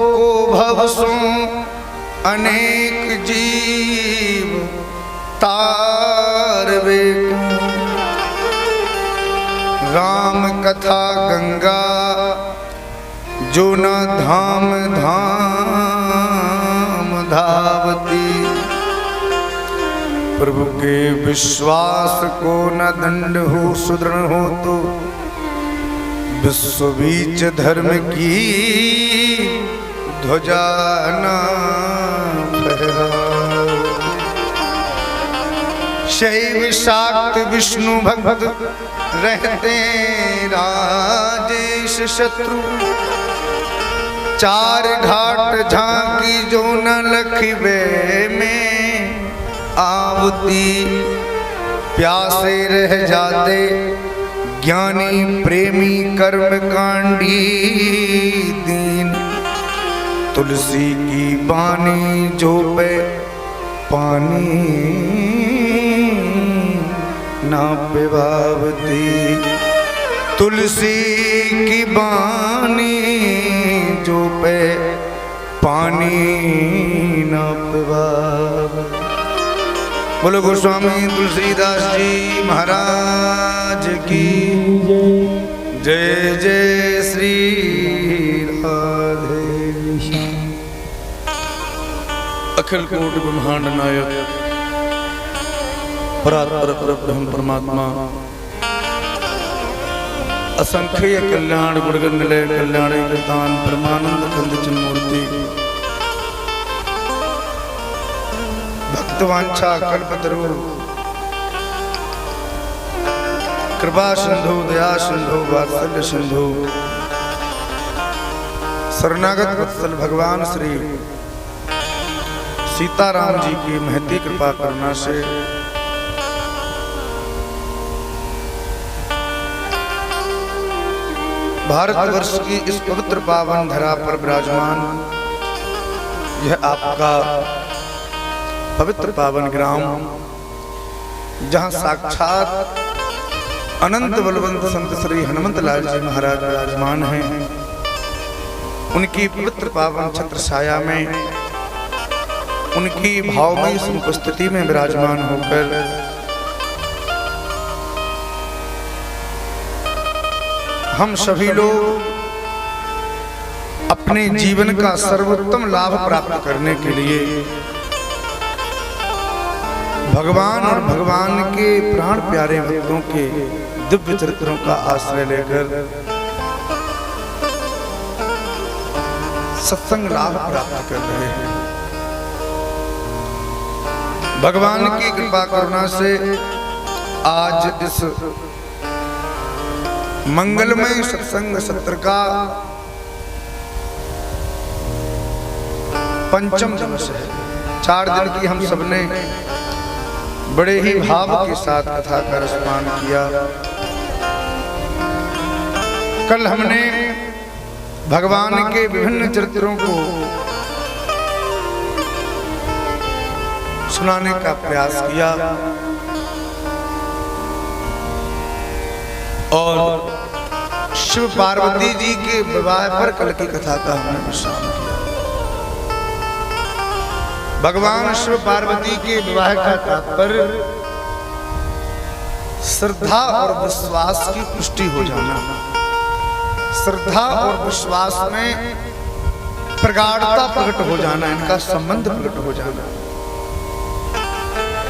को भवसों अनेक जीव तारवे को। राम कथा गंगा जो न धाम धाम धावती। प्रभु के विश्वास को न दंड हो सुदृढ़ हो तो विश्व बीच धर्म की ध्वजा न फहराओ। शैव शाक्त विष्णु भक्त रहते राजेश शत्रु। चार घाट झांकी जो न लखबे में आवती। प्यासे रह जाते ज्ञानी प्रेमी कर्म कांडी दीन। तुलसी की बानी जो पे पानी ना पिवावती। तुलसी की बानी जो पे पानी ना पिवावती। बोलो गोस्वामी तुलसीदास जी महाराज की जय। जय श्री राधे। अखिल कोटि ब्रह्मांड नायक परात्पर परब्रह्म परमात्मा असंख्य कल्याण गुणगण निलय कल्याण कृतान परमानंद कंद चिन्मूर्ति। भक्तवांछा कल्पतरु कृपा सिंधु दया सिंधु वात्सल्य सिंधु शरणागत वत्सल भगवान श्री सीताराम जी की महती कृपा करना से भारतवर्ष की इस पवित्र पावन धरा पर विराजमान यह आपका पवित्र पावन ग्राम जहां साक्षात अनंत बलवंत संत श्री हनुमत लाल जी महाराज विराजमान हैं। उनकी पवित्र पावन छत्र छाया में उनकी भावमयी उपस्थिति में विराजमान होकर हम सभी लोग अपने जीवन का सर्वोत्तम लाभ प्राप्त करने के लिए भगवान और भगवान के प्राण प्यारे भक्तों के दिव्य चरित्रों का आश्रय लेकर सत्संग लाभ प्राप्त कर रहे हैं। भगवान की कृपा करुणा से आज इस मंगलमय सत्संग सत्र का पंचम दिवस है। 4 दिन की हम सबने बड़े ही भाव के साथ कथा का रसपान किया। कल हमने भगवान के विभिन्न चरित्रों को सुनाने का प्रयास किया और शिव पार्वती जी के विवाह पर कल की कथा का हमने विश्राम किया। भगवान शिव पार्वती के विवाह का तात्पर्य श्रद्धा और विश्वास की पुष्टि हो जाना, श्रद्धा और विश्वास में प्रगाढ़ता प्रकट हो जाना, इनका संबंध प्रकट हो जाना।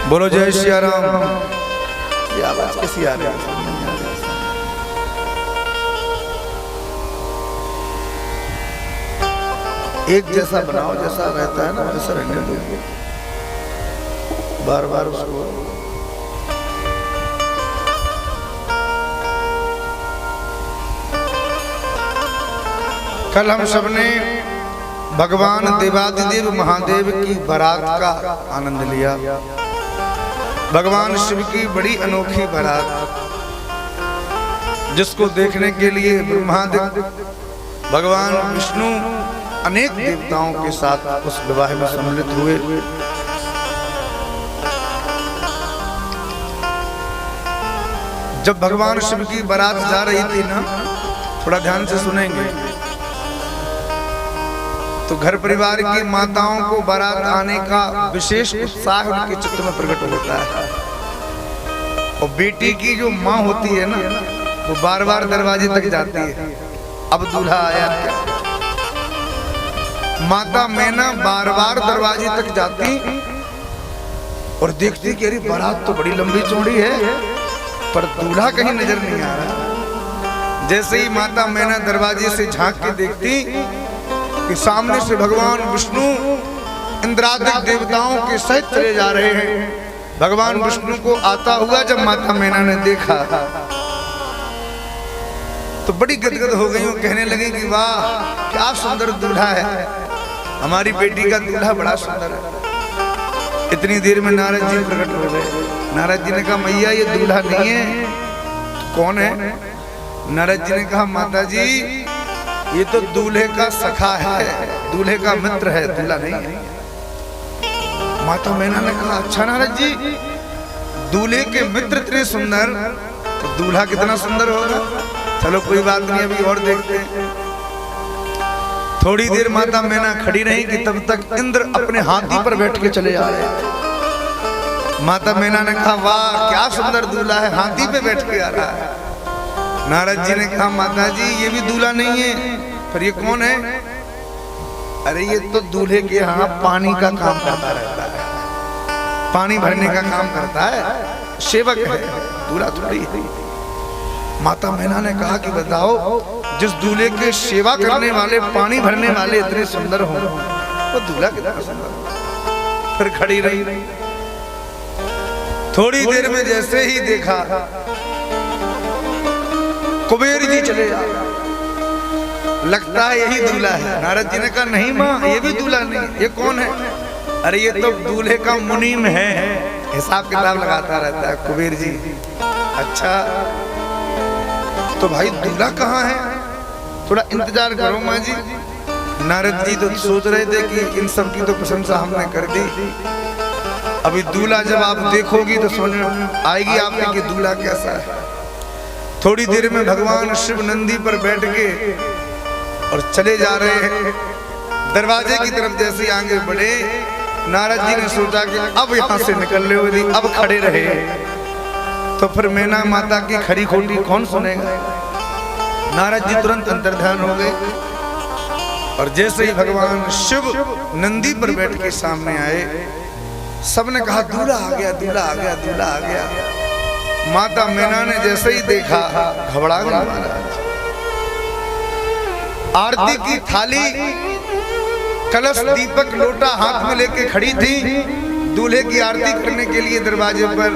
बोलो जय श्री राम। ये आवाज कैसी आ रही है? एक जैसा बनाओ, जैसा रहता है ना वैसा रहने दो, बार बार उसको। कल हम सबने भगवान देवादिदेव महादेव की बारात का आनंद लिया। भगवान शिव की बड़ी अनोखी बारात, जिसको देखने के लिए ब्रह्मादेव भगवान विष्णु अनेक देवताओं के साथ उस विवाह में सम्मिलित हुए। जब भगवान शिव की बारात जा रही थी ना, थोड़ा ध्यान से सुनेंगे तो घर परिवार की माताओं को बारात आने का विशेष उत्साह उनके चित्त में प्रकट होता है। और बेटी की जो माँ होती है ना, वो बार बार दरवाजे तक जाती है, अब दूल्हा आया। माता मैना बार बार दरवाजे तक जाती और देखती कि अरे बारात तो बड़ी लंबी चौड़ी है, पर दूल्हा कहीं नजर नहीं आ रहा। जैसे ही माता मैना दरवाजे से झांक के देखती कि सामने से भगवान विष्णु इंद्रादिक देवताओं के सहित चले जा रहे हैं। भगवान विष्णु को आता हुआ जब माता मैना ने देखा तो बड़ी गदगद हो गई और कहने लगी कि वाह क्या सुंदर दूल्हा है, हमारी बेटी का दूल्हा बड़ा सुंदर है। इतनी देर में नारद जी प्रकट हो गए। नारद जी ने कहा मैया ये दूल्हा नहीं है, कौन है? नारद जी ने कहा माता जी ये तो दूल्हे का सखा है, दूल्हे का मित्र है, दूल्हा नहीं है। माता मैना ने कहा अच्छा नारद जी, दूल्हे के मित्र इतने सुंदर तो दूल्हा कितना सुंदर होगा। चलो कोई बात नहीं, अभी और देखते हैं। थोड़ी देर माता मैना खड़ी रही कि तब तक इंद्र अपने हाथी पर बैठ के चले आ रहे। माता मैना ने कहा वाह क्या सुंदर दूल्हा है, हाथी पे बैठ के आ रहा है। नारद जी ने कहा माता जी ये भी दूल्हा नहीं है, पर ये कौन है? अरे ये तो दूल्हे के यहाँ पानी का काम करता रहता है, पानी भरने का काम करता है, सेवक है, दूल्हा थोड़ी है। माता मैना ने कहा कि बताओ जिस दूल्हे के सेवा करने वाले पानी भरने वाले इतने सुंदर हो, वो दूल्हा कितना सुंदर। फिर खड़ी रही। थोड़ी देर में जैसे ही देखा कुबेर जी चले आए, लगता है यही दूल्हा है। नारद जी ने कहा नहीं माँ ये भी दूल्हा नहीं, ये कौन है? अरे ये तो दूल्हे का मुनीम है, हिसाब किताब लगाता रहता है कुबेर जी। अच्छा तो भाई दूल्हा कहाँ है, थोड़ा इंतजार करो माँ जी। नारद जी तो सोच रहे थे कि इन सब की तो प्रशंसा हमने कर दी, अभी दूल्हा जब आप देखोगी तो समझ आएगी आपने कि दूल्हा कैसा है। थोड़ी देर में भगवान शिव नंदी पर बैठ के और चले जा रहे हैं। दरवाजे की तरफ जैसे आगे बढ़े, नारद जी ने सोचा कि अब यहाँ से निकलने वाली, अब खड़े रहे तो फिर मैना माता की खरी खोटी कौन सुनेगा। नारद जी तुरंत अंतर्ध्यान हो गए और जैसे ही भगवान शिव नंदी पर बैठ के सामने आए, सबने कहा दूल्हा आ गया, दूल्हा आ गया, दूल्हा आ गया। माता मैना ने जैसे ही देखा घबरा गई महाराज। आरती की थाली, कलश, दीपक, लोटा हाथ में लेके खड़ी थी दूल्हे की आरती करने के लिए दरवाजे पर।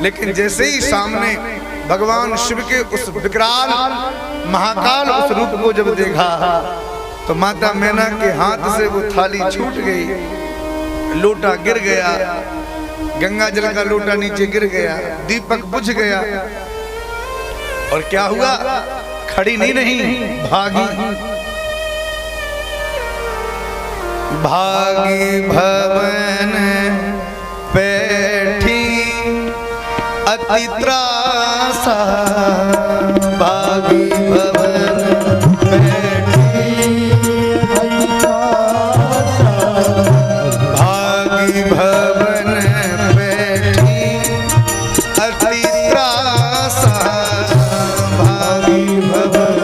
लेकिन जैसे ही सामने भगवान शिव के उस विकराल महाकाल उस रूप को जब देखा तो माता मैना के हाथ से वो थाली छूट गई, लोटा गिर गया, गंगा जल का लोटा नीचे गिर गया, दीपक बुझ गया। और क्या हुआ? खड़ी नहीं भागी। भागी भवन बैठी अति त्रासा, भागी भवन बैठी अति त्रासा, भागी भवन बैठी अति त्रासा, भागी भवन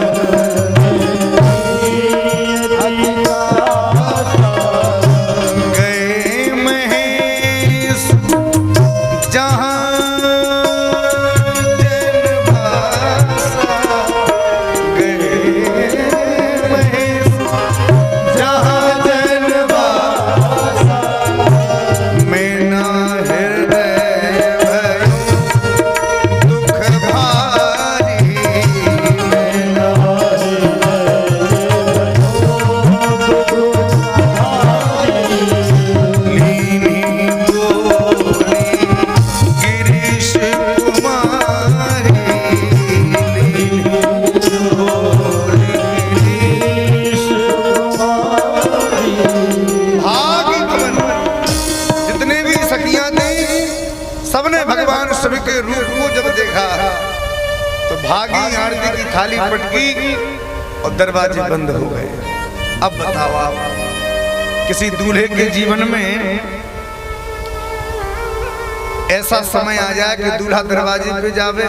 भागी, आरती की थाली पटकी और दरवाजे बंद हो गए। अब बताओ आप किसी दूल्हे के जीवन में ऐसा समय आ जाए कि दूल्हा दरवाजे पे जावे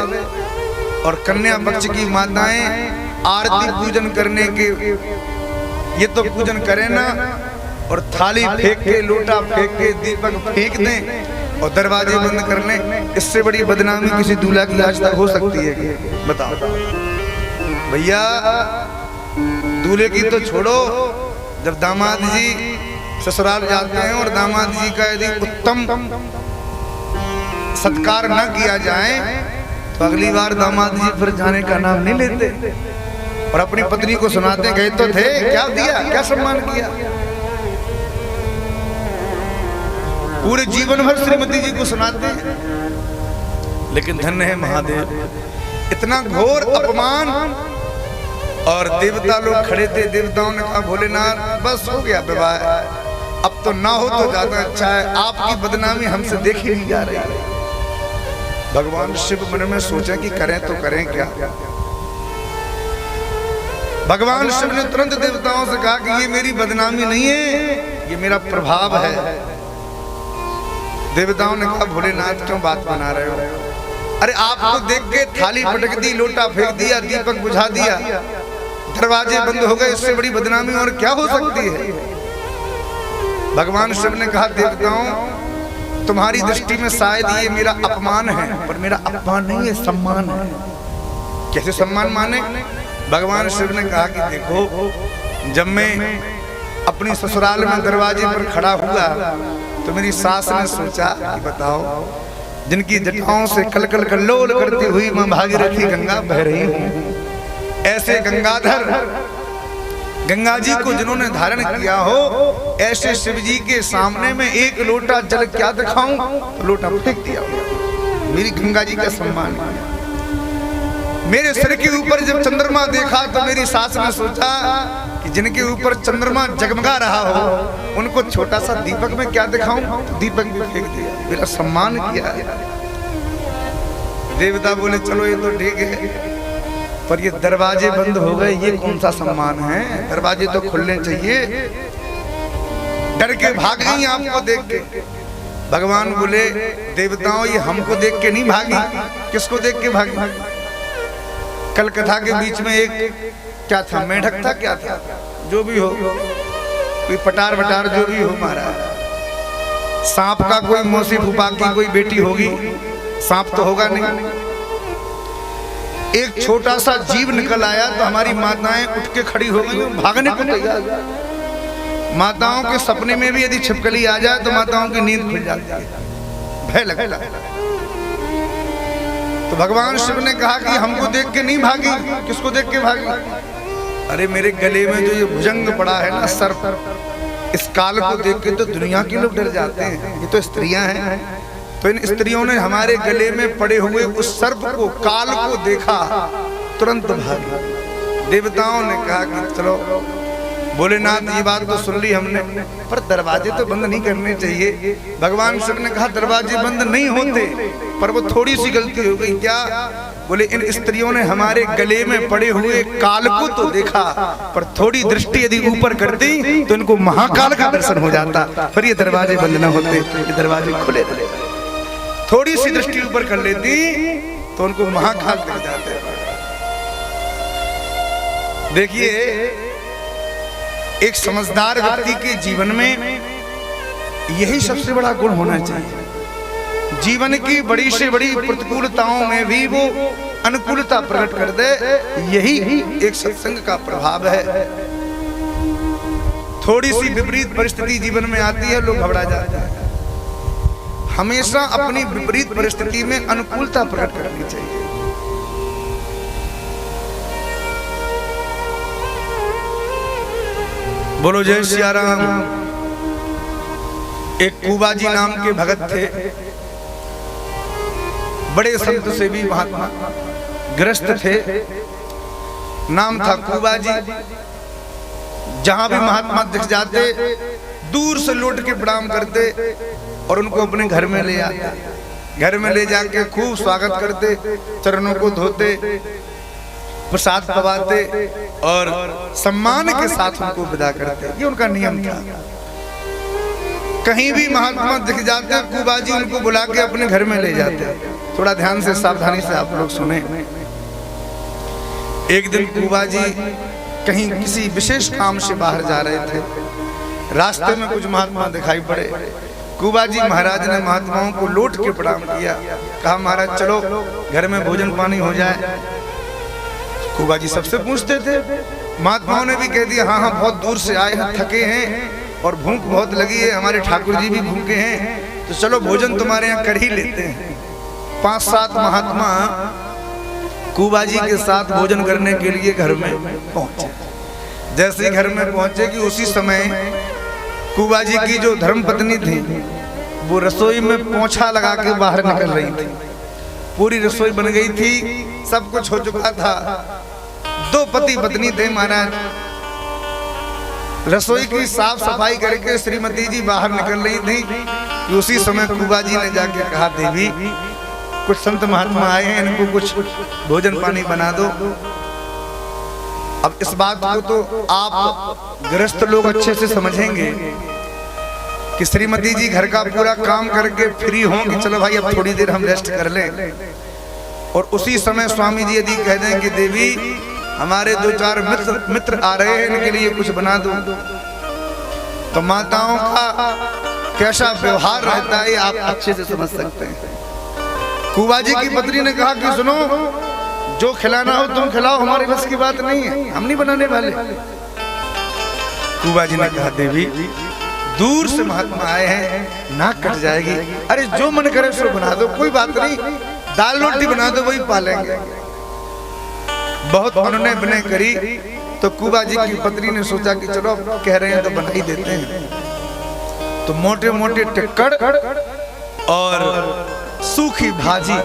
और कन्या पक्ष की माताएं आरती पूजन करने के ये तो पूजन करें ना, और थाली फेंक के, लोटा फेंक के, दीपक फेंक दें और दरवाजे बंद कर लें। इससे बड़ी बदनामी किसी दूल्हा की आज तक हो सकती है? बताओ भैया। दूल्हे की तो छोड़ो, जब दामाद जी ससुराल जाते हैं और दामाद जी का यदि उत्तम सत्कार न किया जाए तो अगली बार दामाद जी फिर जाने का नाम नहीं लेते और अपनी पत्नी को सुनाते, गए तो थे, क्या दिया, क्या सम्मान किया। पूरे जीवन भर श्रीमती जी को सुनाते हैं। लेकिन धन्य है महादेव, इतना घोर अपमान। और देवता लोग खड़े थे, देवताओं ने कहा भोलेनाथ बस हो गया विवाह, अब तो ना हो तो ज्यादा अच्छा है, आपकी बदनामी हमसे देखी नहीं जा रही। भगवान शिव मन में सोचा कि करें तो करें क्या। भगवान शिव ने तुरंत देवताओं से कहा कि ये मेरी बदनामी नहीं है, ये मेरा प्रभाव है। देवताओं ने कहा भोलेनाथ क्यों बात बना रहे हो? अरे आपको देख के थाली पटक दी, लोटा फेंक दिया, दीपक बुझा दिया, दरवाजे बंद हो गए, इससे बड़ी बदनामी और क्या हो सकती है? भगवान शिव ने कहा देवताओं तुम्हारी दृष्टि में शायद ये मेरा अपमान है, पर मेरा अपमान नहीं है, सम्मान है। कैसे सम्मान माने? भगवान शिव ने कहा कि देखो, जब मैं अपनी ससुराल में दरवाजे पर खड़ा हुआ तो मेरी सास ने सोचा कि बताओ, जिनकी जटाओं से कलकल कल्लोल करती हुई मां भागीरथी गंगा बह रही हूँ, ऐसे गंगाधर गंगा जी को जिन्होंने धारण किया हो, ऐसे शिव जी के सामने में एक लोटा जल क्या दिखाऊं? तो लोटा फेंक दिया। मेरी गंगा जी का सम्मान किया। मेरे सिर के ऊपर जब चंद्रमा देखा तो मेरी सास ने सोचा कि जिनके ऊपर चंद्रमा जगमगा रहा हो उनको छोटा सा दीपक में क्या दिखाऊं? तो दीपक भी फेंक दिया, मेरा सम्मान किया। देवता बोले चलो ये तो ठीक है, पर ये दरवाजे बंद हो गए, ये कौन सा सम्मान है? दरवाजे तो खुलने चाहिए। डर के भाग गई आपको देख के। भगवान बोले देवताओं ये हमको देख के नहीं भागी, किसको देख के भागी? कल कथा के बीच में एक क्या था, मेढक था, क्या था, जो भी हो, कोई पटार वटार जो भी हो, महाराज सांप का कोई मौसी फूफा की कोई बेटी होगी, सांप तो होगा नहीं। एक छोटा सा जीव निकल आया तो हमारी माताएं उठ के खड़ी हो गई, भागने को तैयार। माताओं के सपने में भी यदि छिपकली आ जाए तो माताओं की नींद खुल जाती है, भय लगता है। तो भगवान शिव ने कहा कि हमको देख के नहीं भागी, किसको देख के भागी? अरे मेरे गले में जो ये भुजंग पड़ा है ना, सर्प, इस काल को देख के तो दुनिया के लोग डर जाते हैं। ये तो स्त्रियां हैं, तो इन स्त्रियों ने हमारे गले में पड़े हुए उस सर्प को, काल को देखा, तुरंत भागी। देवताओं ने कहा कि चलो भोलेनाथ ये बात तो सुन ली हमने, पर दरवाजे तो बंद नहीं करने चाहिए। भगवान शिव ने कहा दरवाजे बंद नहीं होते, पर वो थोड़ी सी गलती हो गई। क्या? बोले इन स्त्रियों ने हमारे गले में पड़े हुए काल को तो देखा, पर थोड़ी दृष्टि यदि ऊपर करती तो इनको महाकाल का दर्शन हो जाता, पर ये दरवाजे बंद न होते, ये दरवाजे खुले रहते। थोड़ी सी दृष्टि ऊपर कर लेती तो उनको महाकाल दिख जाते। देखिए एक समझदार व्यक्ति के जीवन में यही सबसे बड़ा गुण होना चाहिए। जीवन की बड़ी से बड़ी प्रतिकूलताओं में भी वो अनुकूलता प्रकट कर दे, यही एक सत्संग का प्रभाव है। थोड़ी सी विपरीत परिस्थिति जीवन में आती है, लोग घबरा जाते हैं। हमेशा अपनी विपरीत परिस्थिति में अनुकूलता प्रकट करनी चाहिए। बोलो जय सिया राम। एक कुबा जी नाम के भगत थे, बड़े संत से भी महात्मा ग्रस्त थे, नाम था कुबा जी। जहां भी महात्मा दिख जाते दूर से लौट के प्रणाम करते और उनको अपने घर में ले आते। घर में ले जाके खूब स्वागत करते, चरणों को धोते, प्रसाद पवाते और सम्मान के साथ उनको विदा करते। ये उनका नियम था। कहीं भी महात्मा दिख जाते हैं, कुबाजी उनको बुला के अपने घर में ले जाते हैं। थोड़ा ध्यान से सावधानी से आप लोग सुने। एक दिन कुबाजी कहीं किसी विशेष काम से बाहर जा रहे थे, रास्ते में कुछ महात्मा दिखाई पड़े। कुबाजी महाराज ने महात्माओं को लौट के प्रणाम किया, कहा महाराज चलो घर में भोजन पानी हो जाए। कुबाजी सबसे पूछते थे, महात्माओं ने भी कह दिया हाँ हाँ बहुत दूर से आए हैं, थके हैं और भूख बहुत लगी है, हमारे ठाकुर जी भी भूखे हैं, तो चलो भोजन तुम्हारे यहाँ कर ही लेते हैं। 5-7 महात्मा कुबाजी के साथ भोजन करने के लिए घर में पहुंचे। जैसे घर में पहुंचे कि उसी समय कुबाजी की जो धर्मपत्नी थी वो रसोई में पोंछा लगा के बाहर निकल रही थी। पूरी रसोई बन गई थी, सब कुछ हो चुका था। 2 पति पत्नी थे महाराज। रसोई की साफ सफाई करके श्रीमती जी बाहर निकल रही थी कि उसी समय कुबाजी ने जाके कहा देवी कुछ संत महात्मा आए हैं, इनको कुछ भोजन पानी बना दो। अब इस बात को तो आप गृहस्थ लोग अच्छे से समझेंगे कि श्रीमती जी घर का पूरा काम करके फ्री हों कि चलो भाई अब थोड़ी देर हम रेस्ट कर लें, और उसी समय स्वामी जी यदि कह दें कि देवी हमारे 2-4 मित्र आ रहे हैं, इनके लिए कुछ बना दो, तो माताओं का कैसा व्यवहार रहता है आप अच्छे से समझ सकते हैं। कुबाजी की पत्नी ने कहा कि सुनो, जो खिलाना हो तुम खिलाओ, हमारे बस की बात नहीं है, हम नहीं बनाने वाले। कुबाजी ने कहा देवी दूर से महात्मा आए हैं, नाक कट जाएगी, अरे जो मन करे सो बना दो, कोई बात नहीं, दाल रोटी बना दो वही पालेंगे। बहुत उन्होंने विनय करी तो कुबाजी की पत्नी ने सोचा कि चलो कह रहे हैं तो बना ही देते हैं। तो मोटे मोटे टिक्कड़ और सूखी भाजी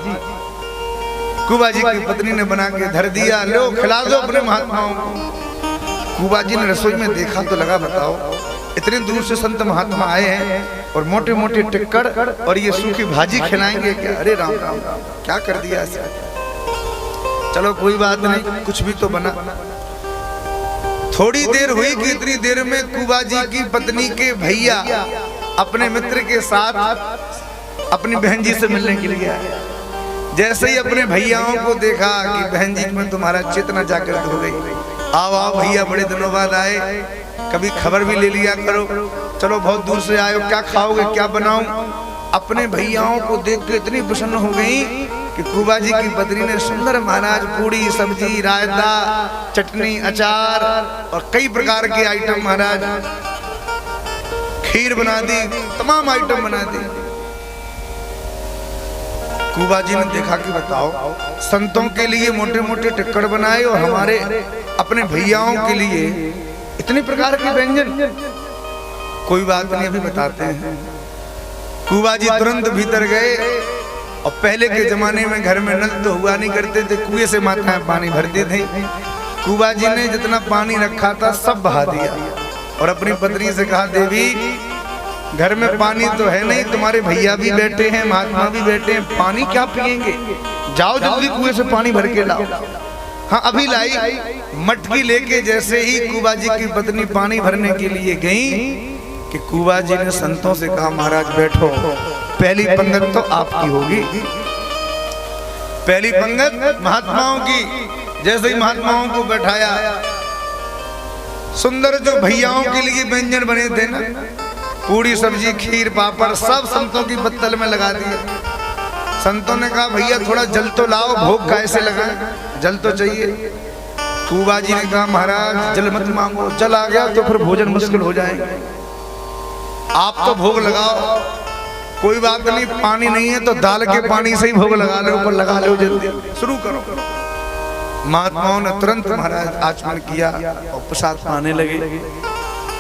कुबाजी की पत्नी ने बना के धर दिया, लो खिला दो अपने महात्माओं को। कुबाजी ने रसोई में देखा तो लगा बताओ इतने दूर से संत महात्मा आए हैं और मोटे मोटे टिक्कड़ और ये सूखी भाजी खिलाएंगे क्या? अरे राम राम राम, क्या कर दिया ऐसा। चलो कोई बात नहीं, कुछ भी तो बना। थोड़ी देर हुई कि इतनी देर में कुबाजी की पत्नी के भैया अपने मित्र के साथ अपनी बहन जी से मिलने के लिए आए। जैसे ही अपने भैयाओं को देखा कि बहन जी में तुम्हारा चेतना जागृत हो गई, आओ आओ भैया, बड़े दिनों बाद आए, कभी खबर भी ले लिया करो, चलो बहुत दूर से आए हो, क्या खाओगे, क्या बनाऊं। अपने भैयाओं को देख के इतनी प्रसन्न हो गई कि कुबाजी की पत्नी ने सुंदर महाराज पूड़ी सब्जी रायता चटनी अचार और कई प्रकार के आइटम महाराज, खीर बना दी, तमाम आइटम बना दी। कुबाजी ने देखा कि बताओ संतों के लिए मोटे मोटे टिक्कड़ बनाए और हमारे अपने भैयाओं के लिए इतने प्रकार के व्यंजन। कोई बात नहीं, अभी बताते हैं। कुबाजी तुरंत भीतर गए और पहले के जमाने में घर में नल तो हुआ नहीं करते थे, कुएं से माताएं पानी भरते थे। कुबाजी ने जितना पानी रखा था सब बहा दिया और अपनी पत्नी से कहा देवी घर में पानी तो है नहीं, तुम्हारे भैया भी बैठे हैं, महात्मा भी बैठे हैं, पानी क्या पिएंगे, जाओ जल्दी कुएं से पानी भर के लाओ। हाँ अभी लाई। मटकी लेके जैसे ही कुबाजी की पत्नी पानी भरने के लिए गई कि कुबाजी ने संतों से कहा महाराज बैठो, पहली पंगत तो आपकी होगी। पहली पंगत महात्माओं की। जैसे ही महात्माओं को बैठाया, सुंदर जो भैयाओं के लिए व्यंजन बने थे ना, पूरी सब्जी खीर पापड़ सब संतों की पत्तल में लगा दिए। संतों ने कहा भैया थोड़ा जल तो लाओ, भोग कैसे लगाएं, जल तो चाहिए। कुबाजी ने कहा महाराज जल मत मांगो, जल आ गया तो फिर भोजन मुश्किल हो जाएगा, आप तो भोग लगाओ। कोई बात नहीं, पानी नहीं है तो दाल के पानी से ही भोग लगा लो, ऊपर लगा लो, जल्दी शुरू करो। महात्माओं ने तुरंत महाराज आचमन किया और प्रसाद पाने लगे।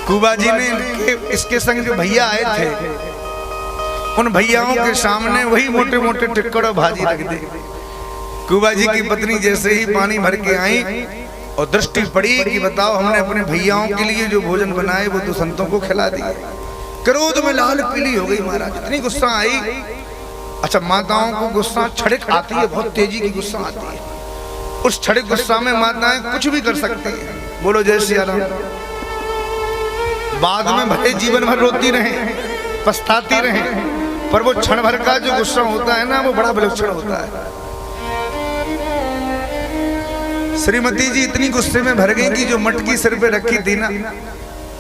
कुबाजी ने इसके संग जो भैया आए थे उन भैयाओं के सामने वही मोटे मोटे टिक्कड़ और भाजी रख दी। कुबाजी की पत्नी जैसे ही पानी भर के आई और दृष्टि पड़ी कि बताओ हमने अपने भैयाओं के लिए जो भोजन बनाए वो तो संतों को खिला दिया। क्रोध में लाल पीली हो गई महाराज, इतनी गुस्सा आई। अच्छा माताओं को गुस्सा छड़क आती है, बहुत तेजी की गुस्सा आती है। उस छड़क गुस्सा में माताएं कुछ भी कर सकती हैं। बोलो जय श्री राम। बाद में भले जीवन भर रोती रहे, पछताती रहे, पर वो क्षण भर का जो गुस्सा होता है ना, वो बड़ा विलक्षण होता है। श्रीमती जी इतनी गुस्से में भर गई कि जो मटकी सिर पे रखी थी ना,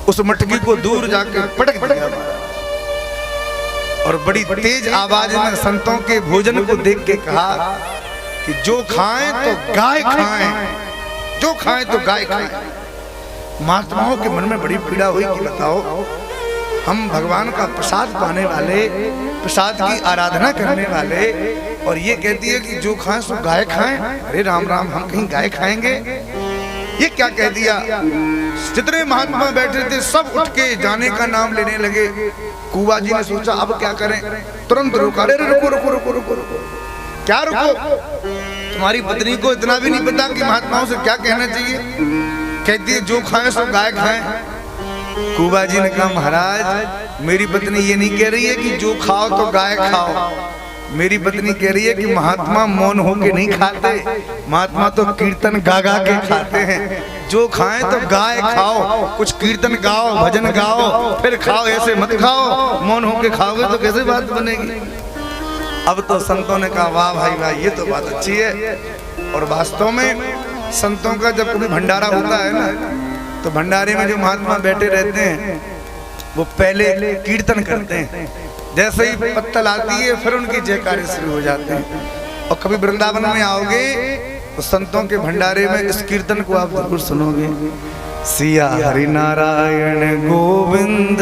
उस मटकी को दूर जाके पटक दिया और बड़ी तेज आवाज में संतों के भोजन को देख के कहा कि जो खाएं तो गाय खाएं, जो खाएं तो गाय खाएं। महात्माओं के मन में बड़ी पीड़ा हुई कि बताओ, हम भगवान का प्रसाद पाने वाले, प्रसाद की आराधना करने वाले, और ये कहती है कि जो खाएं सो गाय खाएं। अरे राम राम, हम कहीं गाय खाएंगे? ये क्या कह दिया? जितने महात्मा बैठे थे सब उठ के जाने का नाम लेने लगे। कुबा जी ने सोचा अब क्या करें, तुरंत रोका। अरे रुको रुको रुको रुको रुको, क्या रुको? तुम्हारी पत्नी को इतना भी नहीं पता कि महात्माओं से क्या कहना चाहिए? कहती है जो खाएं सो गाय खाएं। कुबा जी ने कहा महाराज, मेरी पत्नी ये नहीं कह रही है कि जो खाओ तो गाय खाओ, मेरी पत्नी कह रही है कि महात्मा मौन होके नहीं खाते, महात्मा तो कीर्तन गा गा के खाते हैं। जो खाएं तो गाय खाओ, कुछ कीर्तन गाओ, भजन गाओ, फिर खाओ, ऐसे मत खाओ। मौन होके खाओगे तो कैसे बात बनेगी? अब तो संतों ने कहा वाह भाई वाह, ये तो बात अच्छी है। और वास्तव में संतों का जब कभी भंडारा होता है ना, तो भंडारे में जो महात्मा बैठे रहते हैं वो पहले कीर्तन करते हैं। जैसे ही पत्तल आती है फिर उनकी जयकारे शुरू हो जाते हैं। और कभी वृंदावन में आओगे तो संतों के भंडारे में इस कीर्तन को आप जरूर सुनोगे। सिया हरि नारायण गोविंद,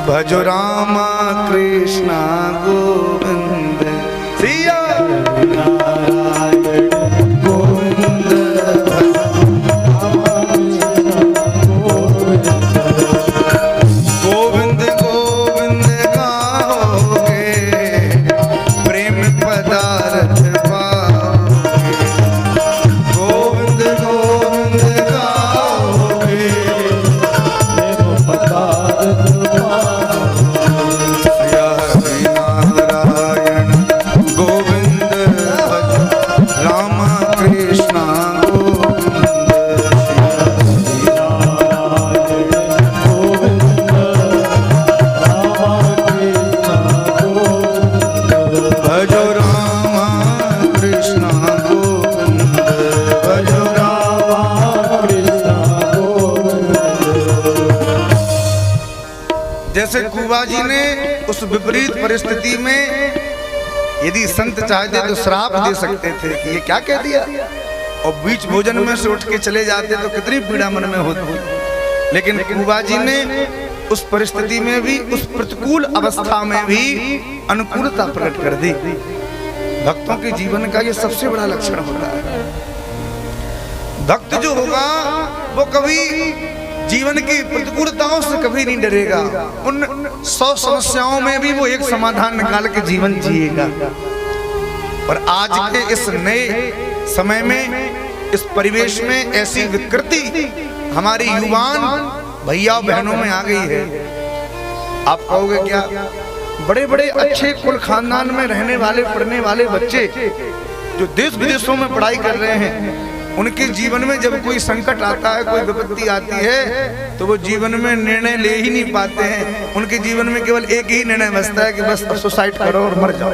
भजो रामा कृष्णा गोविंद। सिया नारायण गोविंद, गोविंद गोविंद गाओगे, प्रेम पदार्थ पाओगे। गोविंद गोविंद गाओगे, प्रेम पदार्थ पाओगे। सिया हरि नारायण गोविंद, रामा कृष्णा गोविंद। भजो रामा कृष्णा गोविंद, भजो रामा कृष्णा गोविंद। जैसे कुबा जी ने उस विपरीत परिस्थिति में यदि संत चाहते तो श्राप दे सकते थे कि ये क्या कह दिया, और बीच भोजन में से उठ के चले जाते तो कितनी पीड़ा मन में होती। लेकिन कुबा जी ने उस परिस्थिति में भी, उस प्रतिकूल अवस्था में भी अनुकूलता प्रकट कर दी। भक्तों के जीवन का ये सबसे बड़ा लक्षण होता है। भक्त जो होगा वो कभी जीवन की प्रतिकूलताओं से कभी नहीं डरेगा। उन 100 समस्याओं में भी वो एक समाधान निकाल के जीवन जिएगा। और आज के इस नए समय में, इस परिवेश में ऐसी विकृति हमारी युवान भैया बहनों में आ गई है। आप कहोगे क्या? बड़े बड़े अच्छे कुल खानदान में रहने वाले, पढ़ने वाले बच्चे जो देश विदेशों में पढ़ाई कर रहे हैं, उनके जीवन में जब कोई संकट आता है, कोई विपत्ति आती है, तो वो जीवन में निर्णय ले ही नहीं पाते हैं। उनके जीवन में केवल एक ही निर्णय बचता है कि बस अब सुसाइड करो और मर जाओ,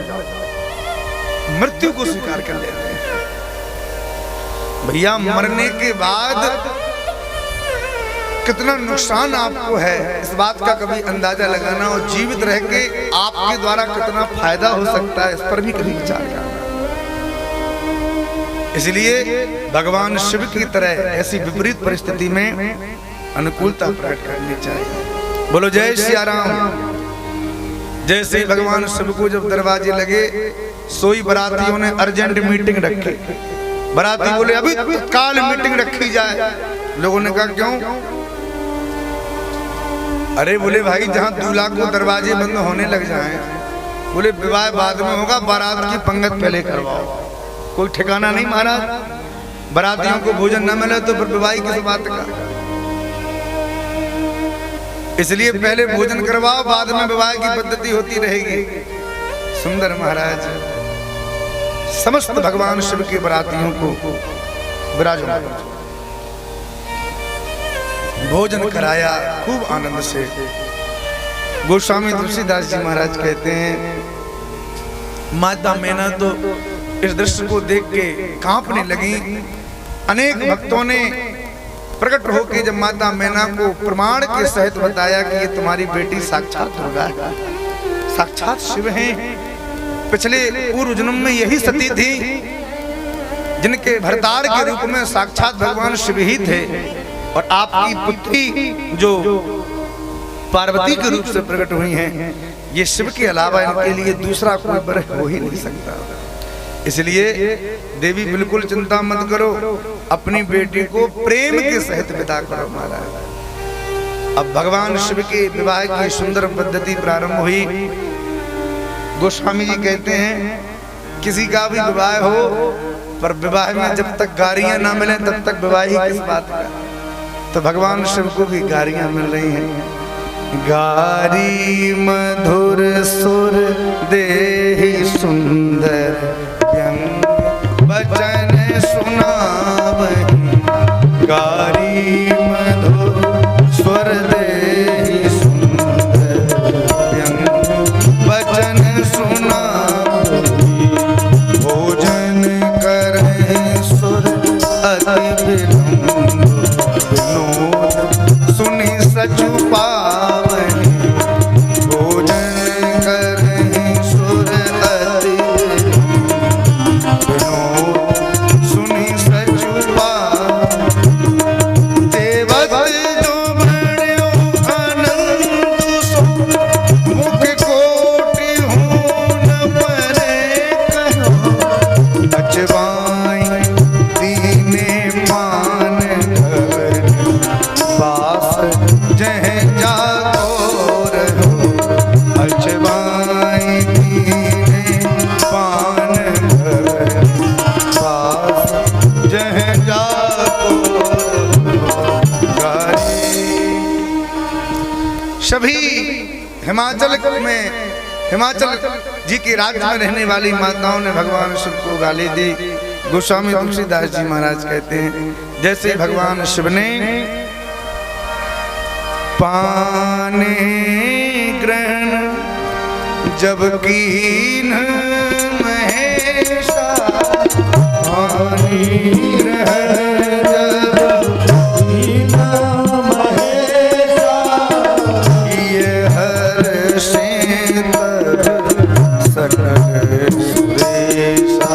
मृत्यु को स्वीकार कर लेते हैं। भैया मरने के बाद कितना नुकसान आपको है, इस बात का कभी अंदाजा लगाना, और जीवित रह के आपके द्वारा कितना फायदा हो सकता है, इस पर भी कभी विचार करना। इसलिए भगवान शिव की तरह ऐसी विपरीत परिस्थिति में अनुकूलता प्रकट करनी चाहिए। बोलो जय सिया राम। जैसे ही भगवान शिव को जब दरवाजे लगे, सोई बरातियों ने अर्जेंट मीटिंग रखी। बराती बोले अभी तत्काल मीटिंग रखी जाए। लोगों ने कहा क्यों? अरे बोले भाई जहाँ दूल्हा को दरवाजे बंद होने लग जाएं, बोले विवाह बाद में होगा, बारात की पंगत पहले करवाओ। कोई ठिकाना नहीं महाराज, बारातियों को भोजन न मिले तो फिर विवाह किस बात का। इसलिए पहले भोजन करवाओ, बाद में विवाह की पद्धति होती रहेगी। सुंदर महाराज समस्त भगवान शिव के बारातियों को विराजमान भोजन कराया खूब आनंद से। गोस्वामी तुलसीदास जी महाराज कहते हैं, माता मैना तो इस दृश्य को देख के कांपने लगी। अनेक भक्तों ने प्रकट होकर जब माता मैना को प्रमाण के सहित बताया कि ये तुम्हारी बेटी साक्षात दुर्गा है, साक्षात शिव हैं, पिछले पूर्व जन्म में यही सती थी जिनके भरतार के रूप में साक्षात भगवान शिव ही थे, और आपकी पुत्री जो पार्वती के रूप से प्रकट हुई हैं, ये शिव के अलावा इनके लिए दूसरा कोई वर हो ही नहीं सकता। इसलिए देवी बिल्कुल चिंता मत करो, अपनी बेटी को प्रेम के सहित विदा करो महाराज। अब भगवान शिव के विवाह की सुंदर पद्धति प्रारंभ हुई। गोस्वामी जी कहते हैं, किसी का भी विवाह हो, पर विवाह में जब तक गारियां ना मिले तब तक विवाह ही किस बात का। तो भगवान शिव को भी गारियां मिल रही हैं। गारी मधुर सुर देहि सुंदर व्यंग वचन सुनावहि। गारी मधुर स्वर देहि सुंदर व्यंग वचन सुनावहि। भोजन करहि सुर अति विलंब विनोद सुनि सचु पावनि। भोजन करहि सुर अति विनोद सुनि सचु पावनि। देवत जो बड़्यो अनंत सो मुख कोटि हून परे कहो। अचवाई दीने मान धरि बास जह जागोर हो। अचवाई दीने पान धरि बास जह जागोर हो। सभी हिमाचल जी के राज्य में रहने वाली माताओं ने भगवान शिव को गाली दी। गोस्वामी तुलसीदास जी महाराज कहते हैं, जैसे भगवान शिव ने पाने ग्रहण जब कीन महेशा। पानी ग्रहण जब कीन महेशा। ये हर से सकल सुरेशा।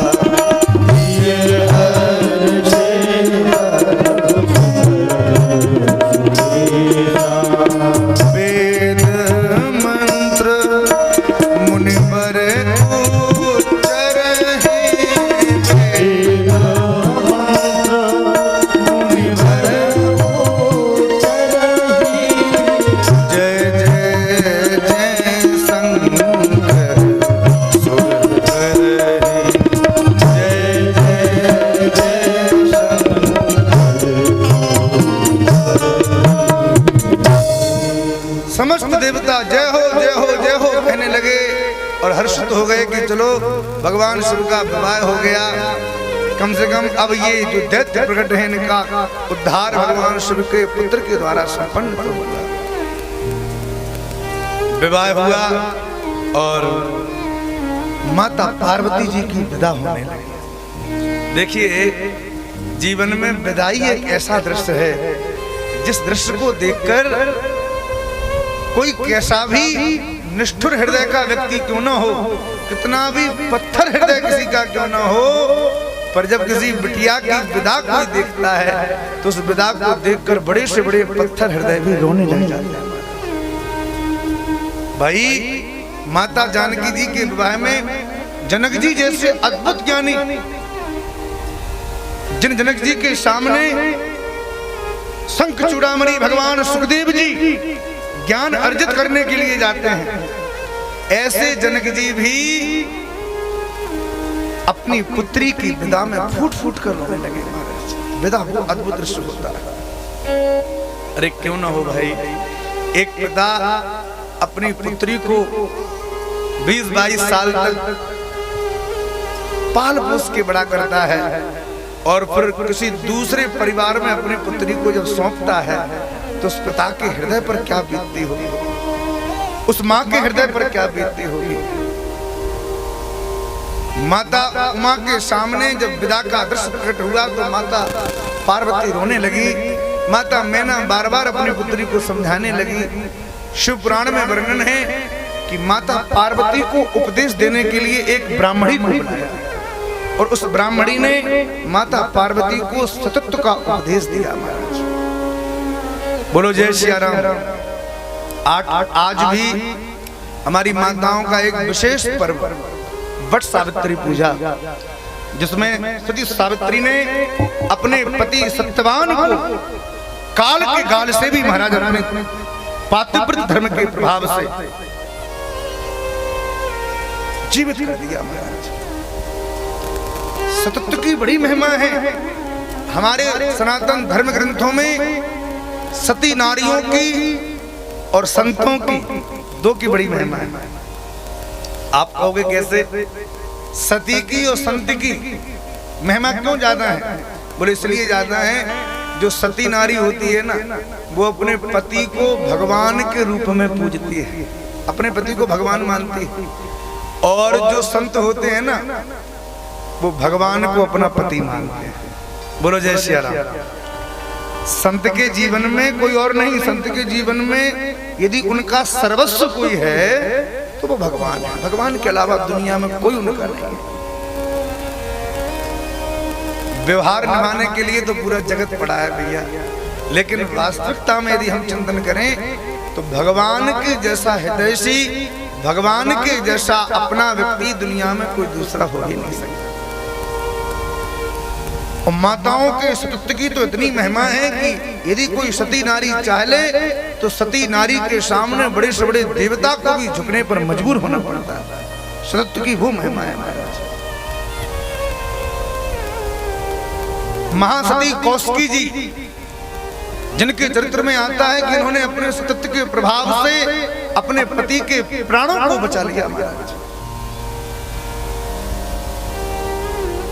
ये हर से वेद मंत्र मुनिवर उच्चरहि। वेद मंत्र मुनिवर उच्चरहि। जय जय जय शंकर सुर करहि। जय जय जय समस्त देवता जय हो जय हो जय हो कहने लगे और हर्षित हो गए कि चलो भगवान शिव का विवाह हो गया। कम से कम अब ये जो दैत्य प्रकट है इनका उद्धार भगवान शिव के पुत्र के द्वारा संपन्न तो हुआ। विवाह हुआ और माता पार्वती जी की विदा होने लगी। देखिए, जीवन में विदाई एक ऐसा दृश्य है जिस दृश्य को देखकर कोई कैसा भी निष्ठुर हृदय का व्यक्ति क्यों न हो, कितना भी पत्थर हृदय किसी का क्यों न हो, पर जब किसी बिटिया की विदा कोई देखता है तो उस विदा को देखकर बड़े से बड़े पत्थर हृदय भी रोने लग जाते हैं। भाई, माता जानकी जी के विवाह में जनक जी जैसे अद्भुत ज्ञानी, जिन जनक जी के सामने शंख चूड़ामणि भगवान सुखदेव जी ज्ञान अर्जित करने के लिए जाते हैं, ऐसे जनक जी भी अपनी पुत्री की विदा में फूट फूट कर रोने लगे महाराज। विदा वो अद्भुत दृश्य होता है। अरे क्यों ना हो भाई, एक पिता अपनी पुत्री को 20-22 साल तक पाल पोस के बड़ा करता है और फिर किसी दूसरे परिवार में अपनी पुत्री को जब सौंपता है तो उस पिता के हृदय पर क्या बीतती होगी। उस माँ के हृदय पर क्या बीतती होगी। माता उमा के सामने जब विदा का दृश्य प्रकट हुआ तो माता पार्वती रोने लगी। माता मैना बार बार अपनी पुत्री को समझाने लगी। शिव पुराण में वर्णन है कि माता पार्वती को उपदेश देने के लिए एक ब्राह्मणी को बुलाया और उस ब्राह्मणी ने माता पार्वती को सतत्व का उपदेश दिया। महाराज बोलो जय सिया राम। आज भी हमारी माताओं का एक विशेष पर्व वट सावित्री पूजा, जिसमें सती सावित्री ने अपने पति सत्यवान को काल के गाल से भी महाराज अपने पातिव्रत धर्म के प्रभाव से जीवित कर दिया। महाराज सतत्व की बड़ी महिमा है। हमारे सनातन धर्म ग्रंथों में सती नारियों की और संतों की दो की बड़ी महिमा है। आप कहोगे कैसे? सती की और संत की महिमा क्यों ज्यादा है? बोले इसलिए ज्यादा है, जो सती नारी होती है ना, वो अपने पति को भगवान के रूप में पूजती है, अपने पति को भगवान मानती है। और जो संत होते हैं ना, वो भगवान को अपना पति मानते हैं। बोलो जय श्री राम। संत के जीवन में कोई और नहीं, संत के जीवन में यदि उनका सर्वस्व कोई है तो वो भगवान है। भगवान के अलावा दुनिया में कोई उनका नहीं है। व्यवहार निभाने के लिए तो पूरा जगत पड़ा है भैया, लेकिन वास्तविकता में यदि हम चिंतन करें तो भगवान के जैसा हितैषी, भगवान के जैसा अपना व्यक्ति दुनिया में कोई दूसरा हो ही नहीं सकता। और माताओं के सतत्व की तो इतनी महिमा है कि यदि कोई सती नारी चाह ले तो सती नारी के सामने बड़े से बड़े देवता को भी झुकने पर मजबूर होना पड़ता है। सतत्व की वो महिमा है महाराज। महासती कौशिकी जी, जिनके चरित्र में आता है कि इन्होंने अपने सतत्व के प्रभाव से अपने पति के प्राणों को बचा लिया महाराज।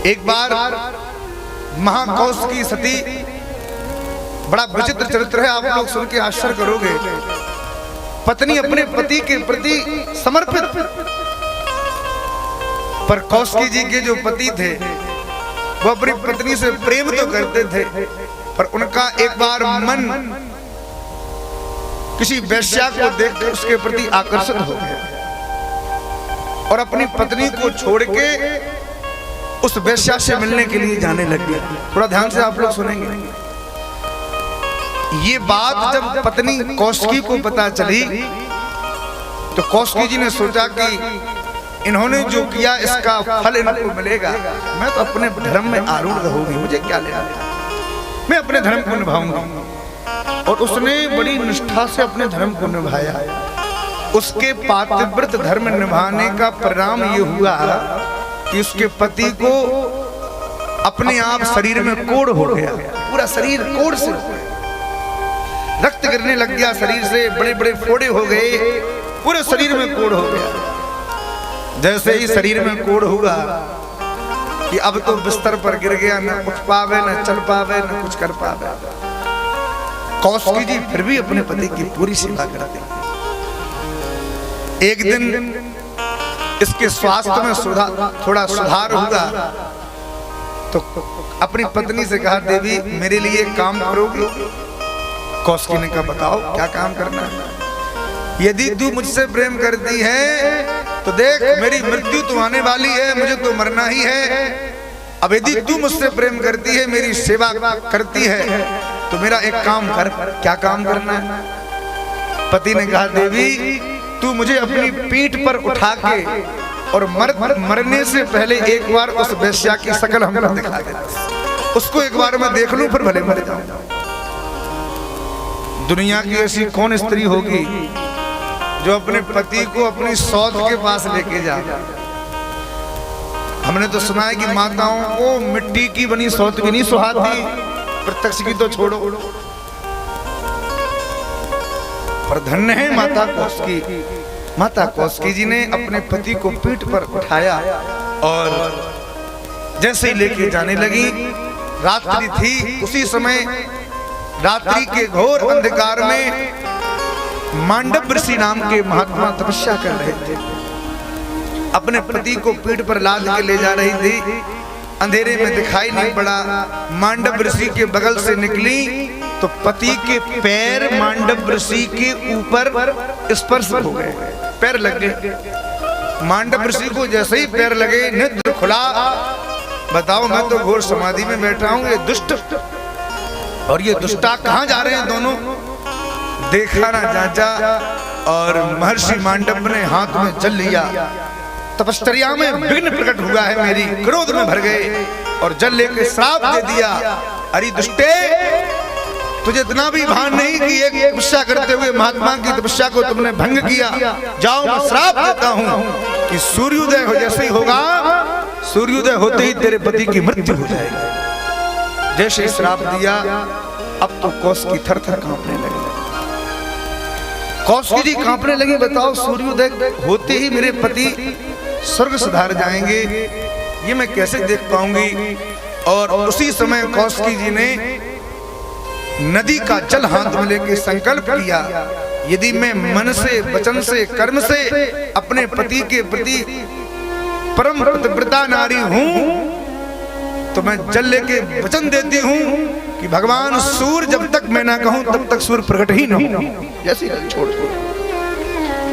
एक बार महाकौशिकी सती, बड़ा विचित्र चरित्र है, आप लोग सुन के आश्चर्य करोगे। पत्नी अपने पति के प्रति समर्पित, पर कौशिकी जी के जो पति थे वो अपनी पत्नी से प्रेम तो करते थे, पर उनका एक बार मन किसी वेश्या को देखकर उसके प्रति आकर्षित हो गया और अपनी पत्नी को छोड़ के उस वेश्या से मिलने के लिए जाने लग गया। थोड़ा ध्यान से आप लोग सुनेंगे। ये बात जब पत्नी कौशिकी को पता चली तो कौशिकी जी ने सोचा कि इन्होंने जो किया इसका फल इनको मिलेगा। मैं तो अपने धर्म में आरूढ़ रहूंगी, मुझे क्या लेना, मैं अपने धर्म को निभाऊंगी। और उसने बड़ी निष्ठा से अपने धर्म को निभाया। उसके पातिव्रत धर्म निभाने का परिणाम ये हुआ कि उसके पति को अपने आप शरीर में कोढ़ हो गया, पूरा शरीर कोढ़ से रक्त गिरने लग गया, शरीर से बड़े बड़े फोड़े हो गए, पूरे शरीर में कोढ़ हो गया। जैसे ही शरीर में कोढ़ हुआ कि अब तो बिस्तर पर गिर गया, न उठ पावे, न चल पावे, न कुछ कर पावे। कौशिकी जी फिर भी अपने पति की पूरी सेवा करते। एक दिन इसके स्वास्थ्य में थोड़ा सुधार हुआ तो अपनी पत्नी से कहा, देवी मेरे लिए काम करोगी? कौशिकी ने कहा, बताओ क्या काम करना है। यदि तू मुझसे प्रेम करती है तो देख मेरी मृत्यु तो आने वाली है, मुझे तो मरना ही है। अब यदि तू मुझसे प्रेम करती है, मेरी सेवा करती है, तो मेरा एक काम कर। क्या काम करना है? पति ने कहा, देवी तू मुझे अपनी पीठ पर उठा के और मरने से पहले एक बार उस वेश्या की शक्ल हमको दिखा दे, उसको एक बार मैं देख लूं, फिर भले मर जाऊं। दुनिया की ऐसी कौन स्त्री होगी जो अपने पति को अपनी सौत के पास लेके जाए। हमने तो सुना है कि माताओं को मिट्टी की बनी सौत भी नहीं सुहाती, प्रत्यक्ष की तो छोड़ो। पर धन्य है माता कौशिकी। माता कौशिकी जी ने अपने पति को पीठ पर उठाया और जैसे ही लेके जाने लगी, रात्रि थी। उसी समय रात्रि के घोर अंधकार में मांडव ऋषि नाम के महात्मा तपस्या कर रहे थे। अपने पति को पीठ पर लाद के ले जा रही थी। अंधेरे में दिखाई नहीं पड़ा। मांडव ऋषि के बगल से निकली तो पति के पैर मांडव ऋषि के ऊपर स्पर्श हो गए, पैर लग गए। मांडव ऋषि को जैसे ही पैर लगे नेत्र खुला। बताओ, मैं तो घोर समाधि में बैठा हूं, ये दुष्ट और ये दुष्टा कहां जा रहे हैं दोनों? देखा ना जांचा और महर्षि मांडव ने हाथ में जल लिया। तपश्चर्या में विघ्न प्रकट हुआ है मेरी, क्रोध में भर गए और जल लेकर श्राप दे दिया। अरे दुष्टे, तुझे इतना भी भान नहीं कि एक तपस्या करते हुए महात्मा की तपस्या को तुमने भंग किया। जाओ, मैं श्राप देता हूं कि सूर्योदय हो जैसे ही होगा, सूर्योदय होते ही तेरे पति की मृत्यु हो जाएगी। जैसे श्राप दिया, अब तो कौशिकी थर-थर कांपने लगे। कौशिकी जी कांपने लगे। बताओ, सूर्योदय होते ही मेरे पति स्वर्ग सुधार जाएंगे, ये मैं कैसे देख पाऊंगी? और उसी समय कौशिकी जी ने नदी का जल हाथ में लेकर संकल्प किया, यदि मैं मन से, वचन से, कर्म से अपने पति के प्रति परम पतिव्रता नारी हूं तो मैं जल लेके वचन देती हूं कि भगवान सूर्य जब तक मैं ना कहूं तब तक सूर्य प्रकट ही न हो। जैसे छोड़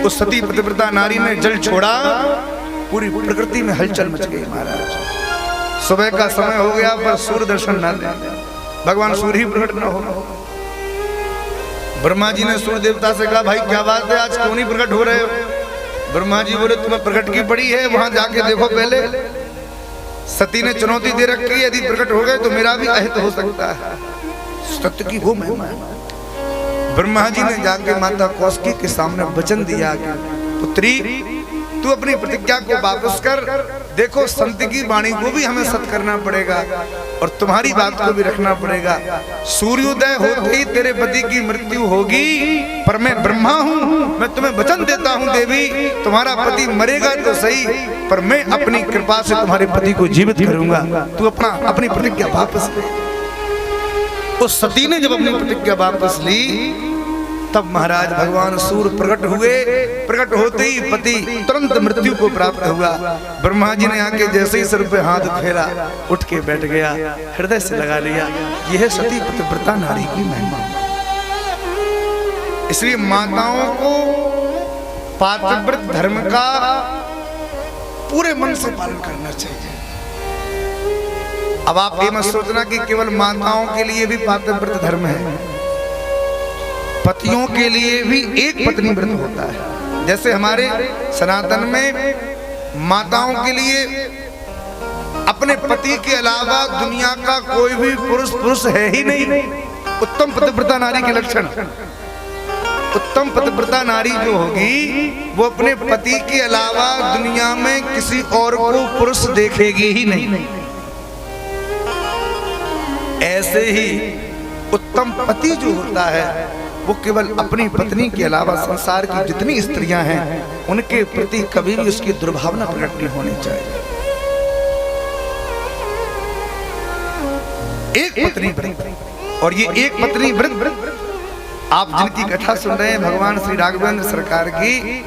उस सती पतिव्रता नारी ने जल छोड़ा, पूरी प्रकृति में हलचल मच गई। महाराज, सुबह का समय हो गया पर सूर्य दर्शन न दे, भगवान सूर्य ही प्रकट न हो। ब्रह्मा जी ने सूर्य देवता से कहा, भाई क्या बात है, आज क्यों नहीं प्रकट हो रहे हो? ब्रह्मा जी बोले, तुम्हें प्रकट की पड़ी है, वहां जाके देखो पहले। सती ने चुनौती दे रखी है, यदि प्रकट हो गए तो मेरा भी अहित हो सकता है। सत्य की वो महिमा है। ब्रह्मा जी ने जाके माता कौशिकी के सामने वचन दिया कि पुत्री, तू अपनी प्रतिज्ञा को वापस कर। देखो, संत की वाणी को भी हमें सत्य करना पड़ेगा और तुम्हारी बात को भी रखना पड़ेगा। सूर्योदय होते ही तेरे पति की मृत्यु होगी, पर मैं ब्रह्मा हूँ, मैं तुम्हें वचन देता हूँ देवी, तुम्हारा पति मरेगा तो सही, पर मैं अपनी कृपा से तुम्हारे पति को जीवित करूंगा। तू अपनी प्रतिज्ञा वापस ले। उस सती ने जब अपनी प्रतिज्ञा वापस ली, तब महाराज भगवान सूर्य प्रकट हुए। प्रकट होते ही पति तुरंत मृत्यु को प्राप्त हुआ। ब्रह्मा जी ने आके जैसे ही सिर पे हाथ फेरा, उठ के बैठ गया, हृदय से लगा लिया, यह सती पतिव्रता नारी की महिमा। इसलिए माताओं को पातिव्रत धर्म का पूरे मन से पालन करना चाहिए। अब आप ये मत सोचना कि केवल माताओं के लिए भी पातिव्रत धर्म है, पतियों के लिए भी एक पत्नी व्रत होता है। जैसे हमारे सनातन में माताओं के लिए अपने पति के अलावा दुनिया का कोई भी पुरुष है ही नहीं। उत्तम पतिव्रता नारी के लक्षण, उत्तम पतिव्रता नारी जो होगी वो अपने पति के अलावा दुनिया में किसी और को पुरुष देखेगी ही नहीं। ऐसे ही उत्तम पति जो होता है वो केवल अपनी पत्नी के अलावा संसार की जितनी स्त्रियां हैं उनके प्रति कभी भी उसकी दुर्भावना प्रकट नहीं होनी चाहिए। एक पत्नी व्रत, और ये एक पत्नी व्रत आप जिनकी कथा सुन रहे हैं भगवान श्री राघवेंद्र सरकार की,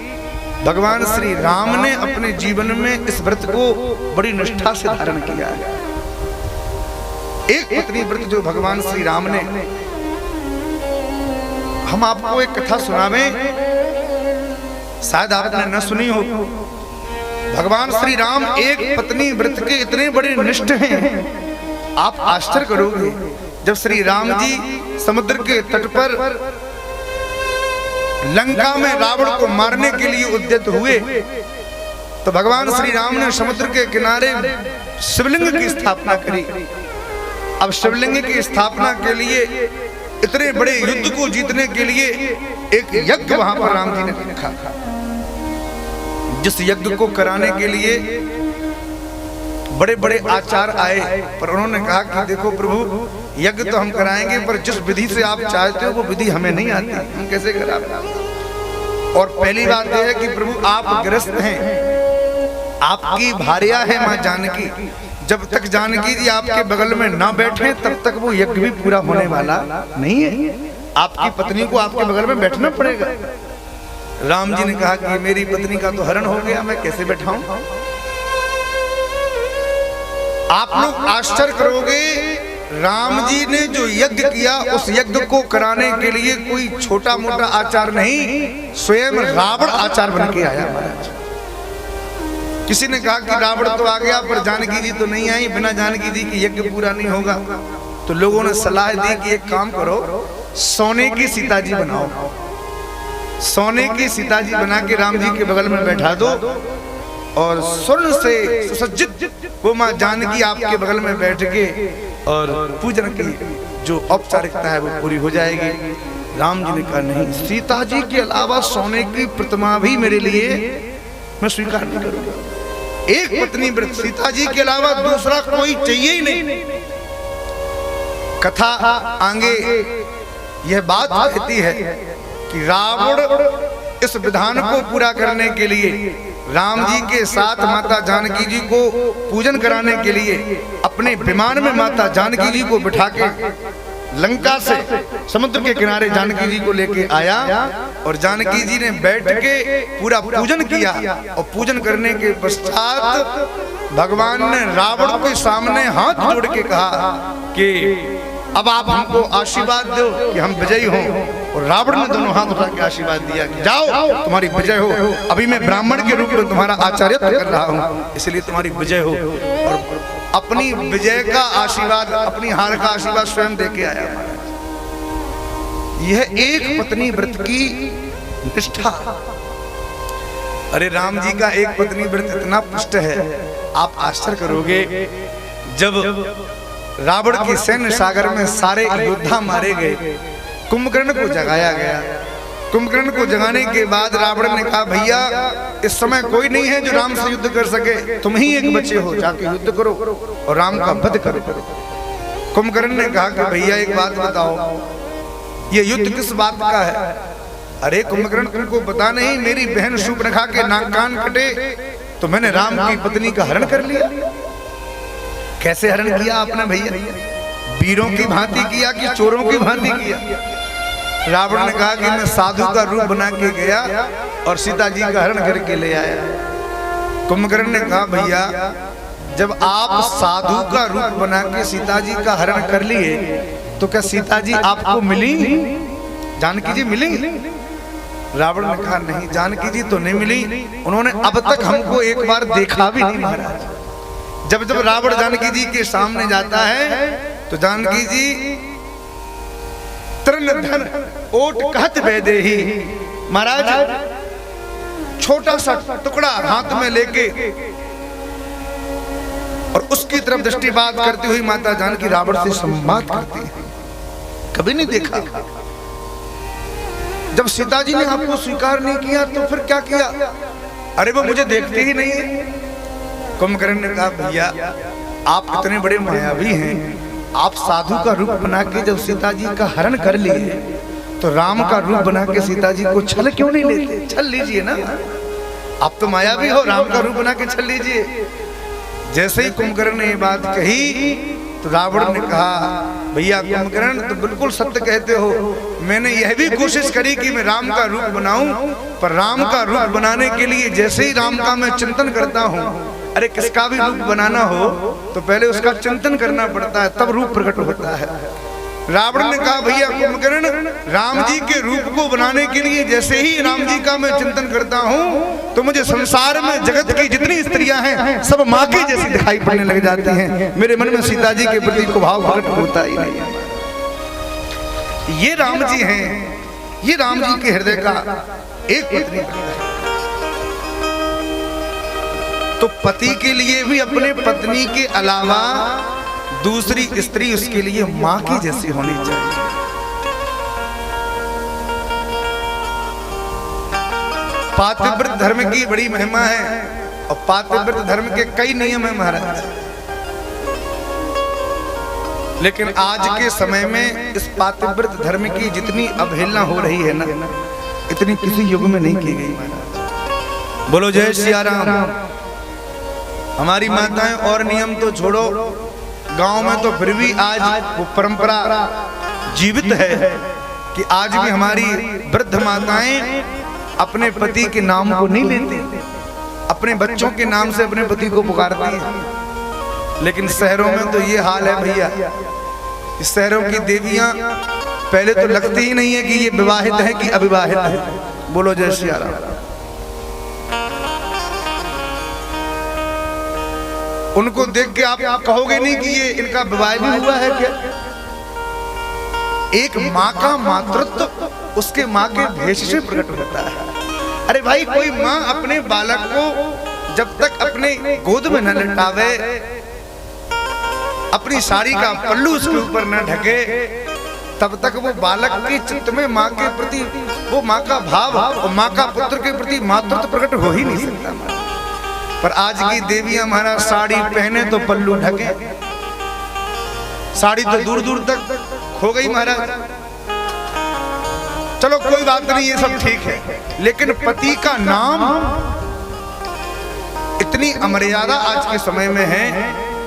भगवान श्री राम ने अपने जीवन में इस व्रत को बड़ी निष्ठा से धारण किया है। एक पत्नी व्रत जो भगवान श्री राम ने, हम आपको एक कथा सुनावे, शायद आपने न सुनी हो। भगवान श्री राम एक पत्नी व्रत के इतने बड़े निष्ठ हैं, आप आश्चर्य करोगे। जब श्री राम जी समुद्र के तट पर लंका में रावण को मारने के लिए उद्यत हुए तो भगवान श्री राम ने समुद्र के किनारे शिवलिंग की स्थापना करी। अब शिवलिंग की स्थापना के लिए, इतने बड़े युद्ध को जीतने के लिए एक यज्ञ वहां पर राम जी ने रखा। जिस यज्ञ को कराने के लिए बड़े बड़े आचार्य आए, पर उन्होंने कहा कि देखो प्रभु, यज्ञ तो हम कराएंगे पर जिस विधि से आप चाहते हो वो विधि हमें नहीं आती, हम कैसे करा। और पहली बात यह है कि प्रभु आप गृहस्थ हैं, आपकी भार्या है मां जानकी, जब तक जानकी जी आपके बगल में ना बैठे तब तक वो यज्ञ भी पूरा होने वाला नहीं है। आपकी पत्नी को आपके बगल में बैठना पड़ेगा। राम जी ने कहा कि मेरी पत्नी का तो हरण हो गया, मैं कैसे बैठाऊं। आप लोग आश्चर्य करोगे, राम जी ने जो यज्ञ किया उस यज्ञ को कराने के लिए कोई छोटा मोटा आचार नहीं, स्वयं रावण आचार बन के आया महाराज। किसी ने कहा कि रावण तो आ गया पर जानकी जी तो नहीं आई, बिना जानकी जी की यज्ञ पूरा नहीं होगा। तो लोगों ने सलाह दी कि एक काम करो, सोने की सीता जी बनाओ, सोने की सीता जी बना के राम जी के बगल में बैठा दो और स्वर्ण से सुसज्जित वो माँ जानकी आपके बगल में बैठ के और पूजन की जो औपचारिकता है वो पूरी हो जाएगी। राम जी ने कहा नहीं, सीता जी के अलावा सोने की प्रतिमा भी मेरे लिए मैं स्वीकार नहीं करूंगा। एक पत्नी व्रत सीता जी के अलावा दूसरा कोई चाहिए ही नहीं। कथा आगे यह बात कहती है कि रावण इस विधान को पूरा करने के लिए राम जी के साथ माता जानकी जी को पूजन कराने के लिए अपने विमान में माता जानकी जी को बिठा के लंका से समुद्र के किनारे जानकी जी को लेके आया और जानकी जी ने बैठ के पूरा पूजन किया। और पूजन करने के पश्चात भगवान ने रावण के सामने हाथ जोड़ के कहा कि अब आप हमको आशीर्वाद दो कि हम विजयी हों। और रावण ने दोनों हाथ उठा के आशीर्वाद दिया कि जाओ तुम्हारी विजय हो, अभी मैं ब्राह्मण के रूप में तुम्हारा आचार्यत्व कर रहा हूँ, इसलिए तुम्हारी विजय हो। और अपनी विजय का आशीर्वाद, अपनी हार का आशीर्वाद स्वयं दे के आया। यह एक पत्नी व्रत की निष्ठा। अरे राम जी का एक पत्नी व्रत इतना पुष्ट है, आप आश्चर्य करोगे। जब रावण की सैन्य सागर में सारे योद्धा मारे गए, कुंभकर्ण को जगाया गया। कुंभकर्ण को जगाने के बाद रावण ने कहा भैया इस समय कोई नहीं है जो राम से युद्ध कर सके, तुम ही एक बचे हो, जाके युद्ध करो और राम का वध करो। कुंभकर्ण ने कहा कि भैया एक बात बताओ, ये युद्ध किस बात का है। अरे कुंभकर्ण तुमको पता नहीं, मेरी बहन शूर्पणखा के नाक कान कटे तो मैंने राम की पत्नी का हरण कर लिया। कैसे हरण किया आपने भैया? वीरों की भांति किया कि चोरों की भांति किया? रावण ने कहा कि मैं साधु का रूप बना के गया और सीता जी का हरण करके ले आया। कुंभकर्ण ने कहा भैया जब आप साधु का रूप बना के सीता जी का हरण कर लिए तो क्या सीता जी आपको मिली, जानकी जी मिली? रावण ने कहा नहीं, जानकी जी तो नहीं मिली, उन्होंने अब तक हमको एक बार देखा भी नहीं महाराज। जब जब रावण जानकी जी के सामने जाता है तो जानकी जी तृण धन ओट कहत वैदेही, महाराज छोटा सा टुकड़ा हाथ में लेके और उसकी तरफ दृष्टिपात करती हुई माता जानकी रावण से संवाद करती है। कभी नहीं देखा। जब सीता जी ने आपको स्वीकार नहीं किया तो फिर क्या किया? अरे वो मुझे देखते ही नहीं है। कुंभकर्ण ने कहा भैया आप इतने बड़े मायावी हैं, आप साधु का रूप बना के जब सीता जी का हरण कर लिए तो राम का रूप बना के सीता जी को छल क्यों नहीं लेते? छल लीजिए ना, आप तो मायावी हो, राम का रूप बना के छल लीजिए। जैसे ही कुंभकर्ण ने ये बात कही तो रावण ने कहा भैया कुंभकर्ण तो बिल्कुल सत्य कहते हो, मैंने यह भी कोशिश करी कि मैं राम का रूप बनाऊं, पर राम का रूप बनाने के लिए जैसे ही राम का मैं चिंतन करता हूं, अरे किसका भी रूप बनाना हो तो पहले उसका चिंतन करना पड़ता है, तब रूप प्रकट होता है। रावण ने कहा भैया कुंभकर्ण राम जी के रूप को बनाने के लिए जैसे ही राम जी का मैं चिंतन करता हूँ तो मुझे संसार में जगत की जितनी स्त्रियां हैं सब माँ की जैसी दिखाई पड़ने लग जाती हैं, मेरे मन में सीता जी के प्रति को भाव प्रकट होता ही नहीं। ये राम जी हैं, ये राम जी के हृदय का एक पत्नी है। तो पति के लिए भी अपने पत्नी के अलावा दूसरी स्त्री उसके लिए मां की जैसी होनी चाहिए। पातिव्रत धर्म की बड़ी महिमा है और पातिव्रत धर्म के कई नियम है महाराज, लेकिन आज के समय में इस पातिव्रत धर्म की जितनी अवहेलना हो रही है ना, इतनी किसी युग में नहीं की गई महाराज। बोलो जय सिया राम। हमारी माताएं और नियम तो छोड़ो, गांव में तो फिर भी आज वो परंपरा जीवित है कि आज भी हमारी वृद्ध माताएं अपने पति के नाम को नहीं लेती, अपने बच्चों के नाम से अपने पति को पुकारती है। लेकिन शहरों में तो ये हाल है भैया, इस शहरों की देवियां पहले तो लगती ही नहीं है कि ये विवाहित है कि अविवाहित है। बोलो जय श्री राम। उनको देख के आप कहोगे नहीं कि ये इनका विवाह भी हुआ है क्या। एक माँ का मातृत्व उसके माँ के भेष से प्रकट होता है। अरे भाई, कोई माँ अपने बालक को जब तक अपने गोद में न लटावे, अपनी साड़ी का पल्लू उसके ऊपर न ढके, तब तक वो बालक के चित्त में माँ के प्रति वो माँ का भाव और माँ का पुत्र के प्रति मातृत्व प्रकट हो ही नहीं सकता। पर आज की देवियां महाराज साड़ी पहने तो पल्लू ढके, साड़ी तो दूर दूर तक खो गई महाराज। चलो कोई बात नहीं, ये सब ठीक है, लेकिन पति का नाम इतनी अमर्यादा आज के समय में है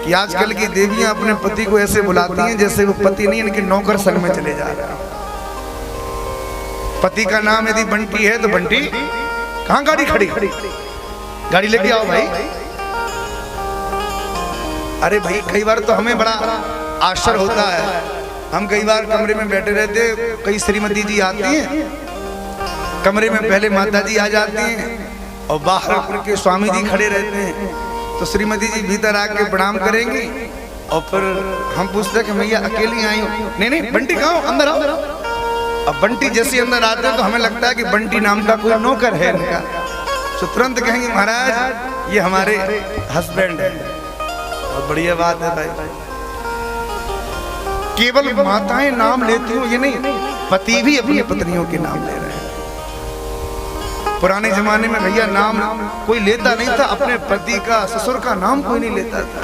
कि आजकल की देवियां अपने पति को ऐसे बुलाती हैं जैसे वो पति नहीं, इनके नौकर संग में चले जा रहे हैं। पति का नाम यदि बंटी है तो बंटी, कहां गाड़ी खड़ी, गाड़ी लेके आओ भाई। अरे भाई, कई बार तो हमें बड़ा आश्चर्य होता है, हम कई बार कमरे में बैठे रहते, कई श्रीमती जी आती हैं कमरे में, पहले माता जी आ जाती हैं और बाहर उनके स्वामी जी खड़े रहते हैं। तो श्रीमती जी भीतर आके प्रणाम करेंगी और फिर हम पूछते कि भैया अकेली आई हो? नहीं बंटी कहाँ हो, अंदर आओ। अब बंटी जैसे अंदर आते हैं तो हमें लगता है कि बंटी नाम का कोई नौकर है इनका, तो तुरंत कहेंगे महाराज ये हमारे हस्बैंड है। बहुत बढ़िया बात है भाई। केवल माताएं नाम लेती हो ये नहीं, पति भी अपनी पत्नियों के नाम ले रहे हैं। पुराने जमाने में भैया नाम कोई लेता नहीं था, अपने पति का ससुर का नाम कोई नहीं लेता था।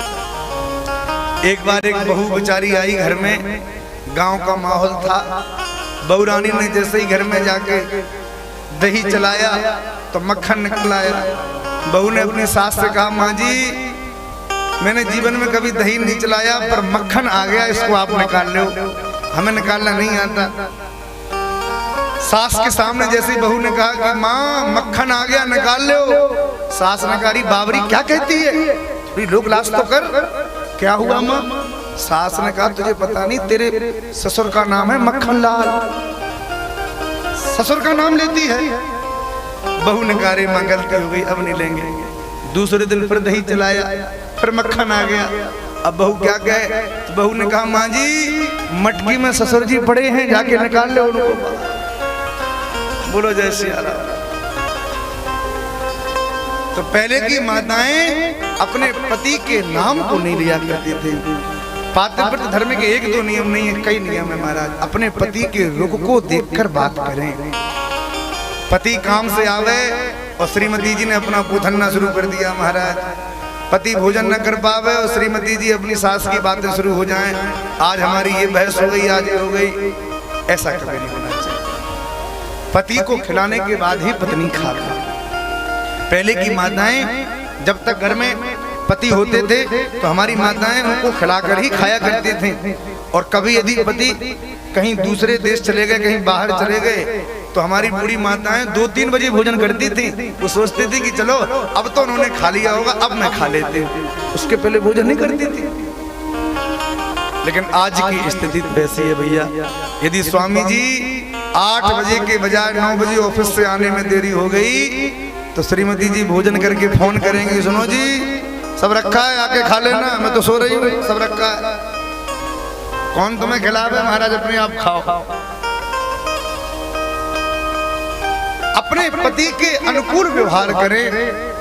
एक बार एक बहू बेचारी आई घर में, गांव का माहौल था, बहू रानी ने जैसे ही घर में जाके दही चलाया तो मक्खन निकल आया। बहू ने अपने सास से कहा, माँ जी मैंने जीवन में कभी दही नहीं चलाया पर मक्खन आ गया, इसको आप निकाल लो, हमें निकालना नहीं आता। सास के सामने जैसे बहू ने कहा कि माँ मक्खन आ गया निकाल लो, सास ने कहा बाबरी क्या कहती है, लोग लाश तो कर, क्या हुआ माँ? सास ने कहा तुझे पता नहीं तेरे ससुर का नाम है मक्खन लाल, ससुर का नाम लेती है। बहू ने कहा रे माँ गलती हो गई, अब नहीं लेंगे। दूसरे दिन फिर दही चलाया, फिर मक्खन आ गया। अब बहू क्या कहे, तो बहू ने कहा माँ जी मटकी में ससुर जी पड़े हैं, जाके निकाल लो उनको। बोलो जय श्री राम। तो पहले की माताएं अपने पति के नाम को नहीं लिया करती थी। पातिव्रत्य धर्म के एक दो नियम नहीं है, कई नियम है महाराज। अपने पति के रुख को देखकर बात करें। पति काम से आवे और श्रीमती जी ने अपना पूथन्ना शुरू कर दिया महाराज, पति भोजन न कर पावे और श्रीमती जी अपनी सास की बातें शुरू हो जाएं, आज हमारी ये बहस हो गई, आज ये हो गई। ऐसा कभी नहीं होना चाहिए। पति को खिलाने के बाद ही पत्नी खावे। पहले की माताएं जब तक घर में पति होते थे तो हमारी माताएं उनको खिलाकर ही खाया करती थी। और कभी यदि पति कहीं दूसरे देश चले गए, कहीं बाहर चले गए, तो हमारी बूढ़ी माताएं 2-3 बजे भोजन करती थी। वो सोचती थी कि चलो अब तो उन्होंने खा लिया होगा, अब मैं खा लेती हूँ, उसके पहले भोजन नहीं करती थी। लेकिन आज की स्थिति वैसी है भैया। यदि स्वामी जी 8 बजे के बजाय 9 बजे ऑफिस से आने में देरी हो गई तो श्रीमती जी भोजन करके फोन करेंगे, सुनो जी सब रखा है आके खा लेना, मैं तो सो रही हूँ, सब रखा है। कौन तुम्हें खिलावे महाराज, अपने आप खाओ। अपने पति के अनुकूल व्यवहार करें,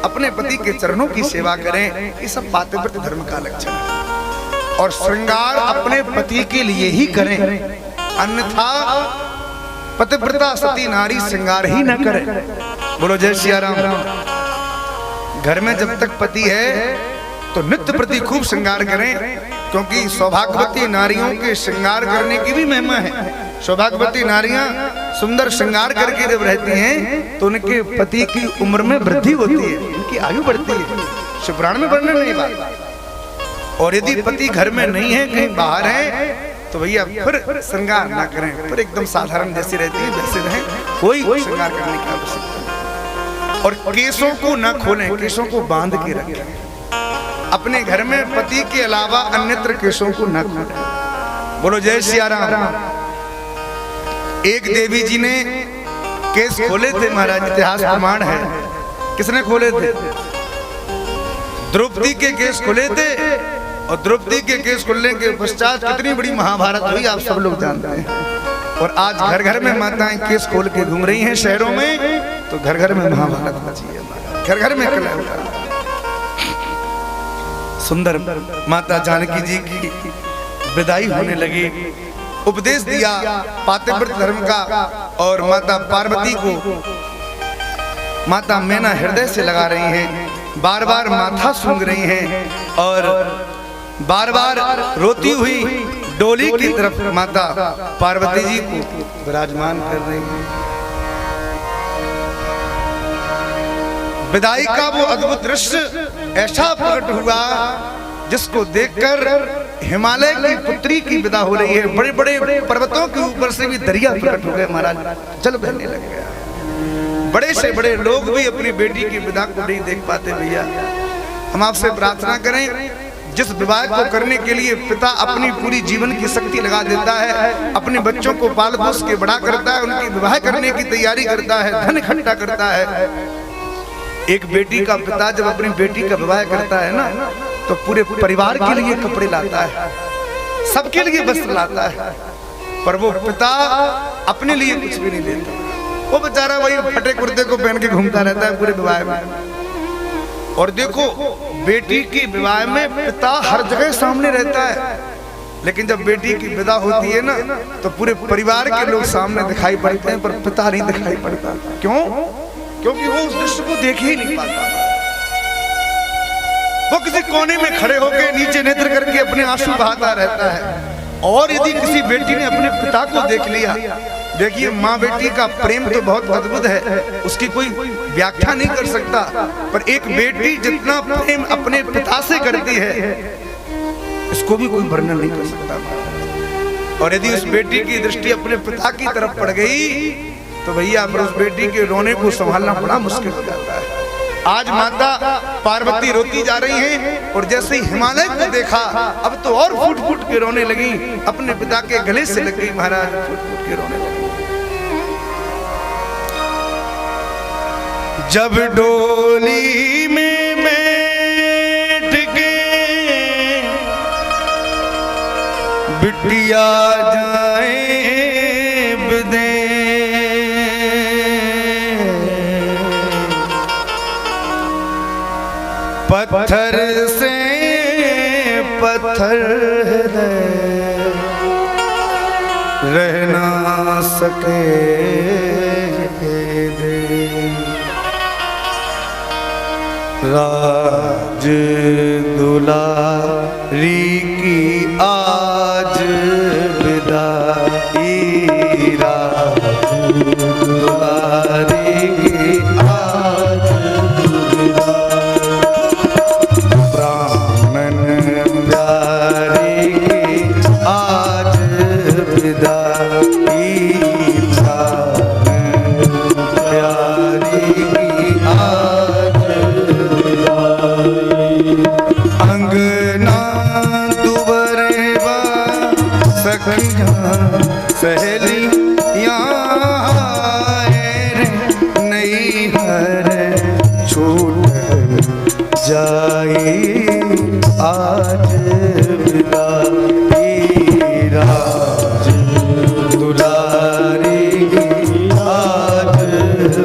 अपने पति के चरणों की सेवा करें, ये सब पातिव्रत्य धर्म का लक्षण है। और श्रृंगार अपने पति के लिए ही करें, अन्यथा पतिव्रता सती नारी श्रृंगार ही न करे। बोलो जय श्री राम। घर में जब तक पति है तो नित्य प्रति खूब श्रृंगार करें, क्योंकि सौभाग्यवती नारियों के श्रृंगार करने की भी महिमा है। सौभाग्यवती नारियां सुंदर श्रृंगार करके जब रहती हैं तो उनके पति की उम्र में वृद्धि होती है, उनकी आयु बढ़ती है। शिवपुराण में वर्णन नहीं बात। और यदि पति घर में नहीं है, कहीं बाहर है, तो भैया फिर श्रृंगार ना करें, फिर एकदम साधारण जैसी रहती है वैसे रहें, कोई श्रृंगार करने की आवश्यकता नहीं। और केसों को न खोलें, केसों को बांध के रखें। अपने घर में पति के अलावा अन्यत्र केसों को न खोलें। बोलो जय सिया राम। एक देवी जी ने केस खोले थे महाराज, इतिहास प्रमाण है। किसने खोले थे? द्रौपदी के केस खोले थे। और द्रौपदी के केस खुलने के पश्चात कितनी बड़ी महाभारत हुई आप सब लोग जानते हैं। और आज घर घर में माताएं केस खोल के घूम रही हैं शहरों में, तो घर घर में महाभारत मची है, घर घर में कलह होता है। सुंदर माता जानकी जी की विदाई होने लगी, उपदेश दिया पातिव्रत धर्म का, और माता पार्वती को माता मैना हृदय से लगा रही हैं, बार बार माथा सूंघ रही हैं और बार बार रोती हुई डोली की तरफ माता पार्वती जी को विराजमान कर रही हैं। विदाई का वो अद्भुत दृश्य ऐसा प्रकट हुआ जिसको देखकर हिमालय की पुत्री की विदा हो रही है। बड़े बड़े पर्वतों के ऊपर से भी दरिया प्रकट हो गए महाराज, जल बहने लग गया। बड़े से बड़े लोग भी अपनी बेटी की विदा को नहीं देख पाते। भैया हम आपसे प्रार्थना करें, जिस विवाह को करने के लिए पिता अपनी पूरी जीवन की शक्ति लगा देता है, अपने बच्चों को पाल पोस के बड़ा करता है, उनकी विवाह करने की तैयारी करता है, धन इकट्ठा करता है। एक बेटी का पिता जब अपनी बेटी का विवाह करता है ना, तो पूरे परिवार के लिए कपड़े लाता है, सबके लिए वस्त्र लाता है, पर वो पिता अपने लिए कुछ भी नहीं देता। वो बेचारा वही फटे कुर्ते को पहन के घूमता रहता है पूरे विवाह में। और देखो बेटी की विवाह में पिता हर जगह सामने रहता है, लेकिन जब बेटी की विदा होती है ना, तो पूरे परिवार के लोग सामने दिखाई पड़ते हैं, पर पिता नहीं दिखाई पड़ता। क्यों? क्योंकि वो उस दृश्य को देख ही नहीं पाता। वो किसी कोने में खड़े होकर नीचे नेत्र करके अपने आंसू बहाता रहता है। और यदि किसी बेटी ने अपने पिता को देख लिया, देखिए माँ बेटी का प्रेम तो बहुत अद्भुत है, उसकी कोई व्याख्या नहीं कर सकता, पर एक बेटी जितना प्रेम अपने पिता से करती है, इसको भी कोई वर्णन नहीं कर सकता। और यदि उस बेटी की दृष्टि अपने पिता की तरफ पड़ गई, तो भैया फिर उस बेटी के रोने को संभालना बड़ा मुश्किल हो जाता है। आज माता पार्वती रोती जा रही हैं, और जैसे ही हिमालय को देखा, अब तो और फूट फूट के रोने लगी, अपने पिता के गले से लग गई महाराज, फूट फूट के रोने लगी। जब डोली में बैठ के बिटिया जाए विदे, पत्थर से पत्थर रह ना सके दे, राज दुलारी की आज विदाई, राज दुलारी की आज ब्राह्मण प्यारी की आज विदाई, प्यारी की आज अंगना दुबरेवा सखियां सहेलियां नहीं हर छूट जाए आज विदाई, राज दुलारी आज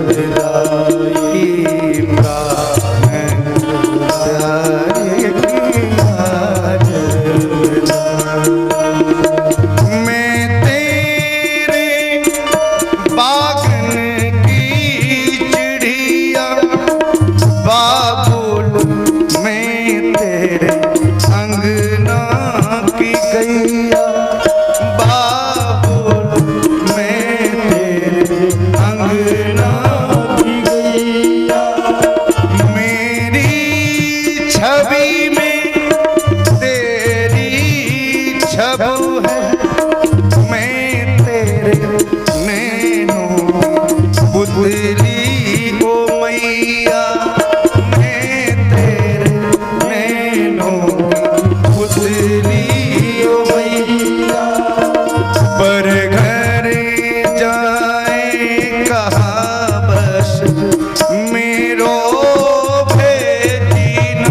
विदाई, मैं तेरे बागन की चिड़िया, बाबुल में तेरे अंग मैया मैं तेरे नैनों की पुतली ओ मैया, पर घर जाए कहाँ बस मेरो भेजी न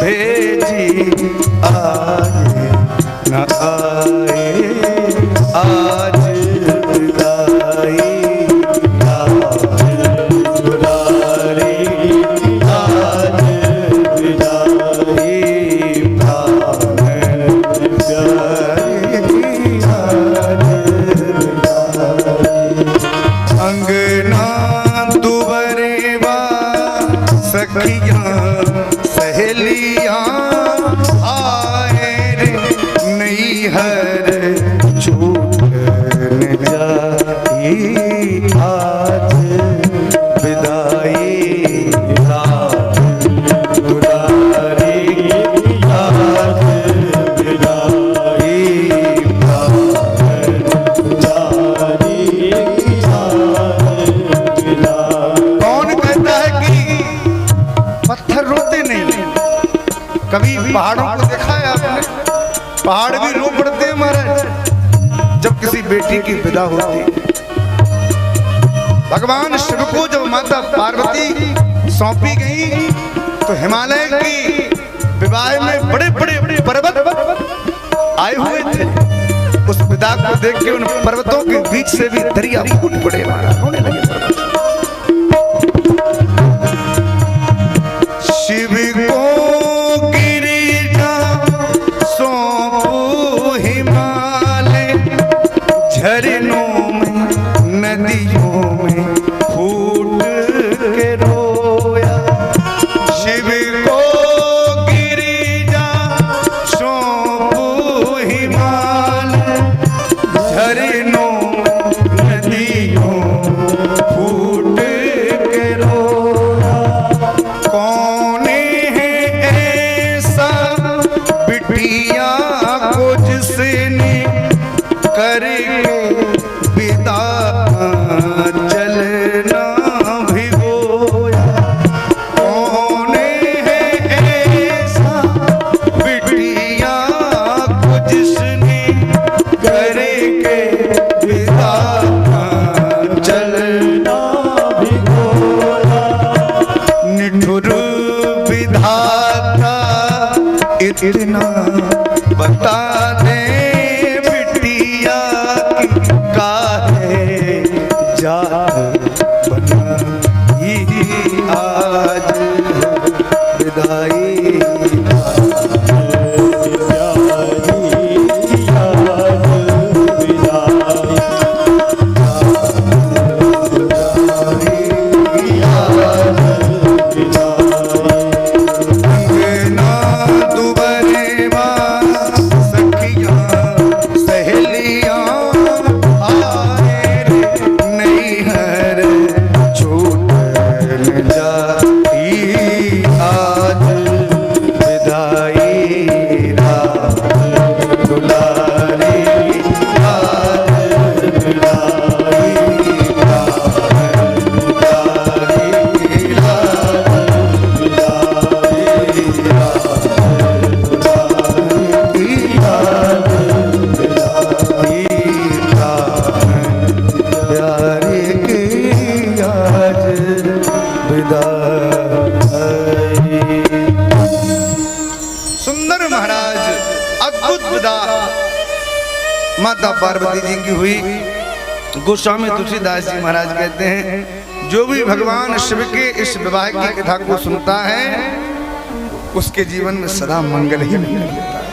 भेजी, आए न आए आज विदाई, आज दुलारी आज विदाई, भावन प्यारी आज विदाई। अंगना दुबरेवा सखियां सहेलियां आए रे नैहर छूटन जाई, आज विदाई आज दुलारी आज विदाई, भावन प्यारी आज विदाई। कौन कहता है कि पत्थर रोते नहीं? कभी पहाड़ों को देखा है आपने? पहाड़ भी रो पड़ते हैं महाराज जब किसी बेटी की विदा होती। भगवान शिव को जब माता पार्वती सौंपी गई तो हिमालय की विवाह में बड़े बड़े पर्वत आए हुए थे। उस विदा को देख के उन पर्वतों के बीच से भी दरिया फूट पड़े, महाराज होने लगे पर्वत। शिव को गिरिजा सौंपू हिमालय, झरनों में नदियों में फूट के रोया। शिव को गिरिजा सौंपू हिमालय, झरनों में नदियों फूट के रोया। कौन है ऐसा बिटिया को जिसने करके विदा चलना भिगोया। कौन है ऐसा बिटिया को जिसने करके विदा चलना भिगोया। निठुर विधाता इतना बता दे बिटिया की काहे जात बनाई, आज विदाई सुंदर महाराज अद्भुत विदा माता पार्वती जी की हुई। गोस्वामी तुलसीदास जी महाराज कहते हैं जो भी भगवान शिव के इस विवाह की कथा को सुनता है उसके जीवन में सदा मंगल ही मंगल होता है।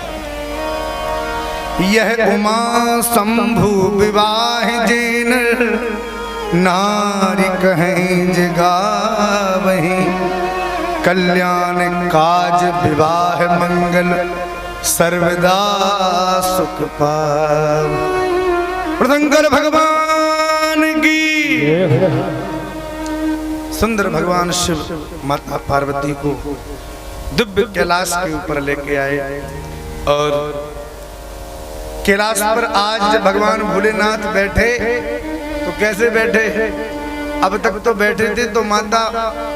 यह उमा शंभु विवाह जिन नारी कहें जगावहीं, कल्याण काज विवाह मंगल सर्वदा सुख पाव। प्रदंकर भगवान की। सुंदर भगवान शिव माता पार्वती को दिव्य कैलाश के ऊपर लेके आए और कैलाश पर आज जब भगवान भोलेनाथ बैठे तो कैसे बैठे? अब तक तो बैठे थे तो माता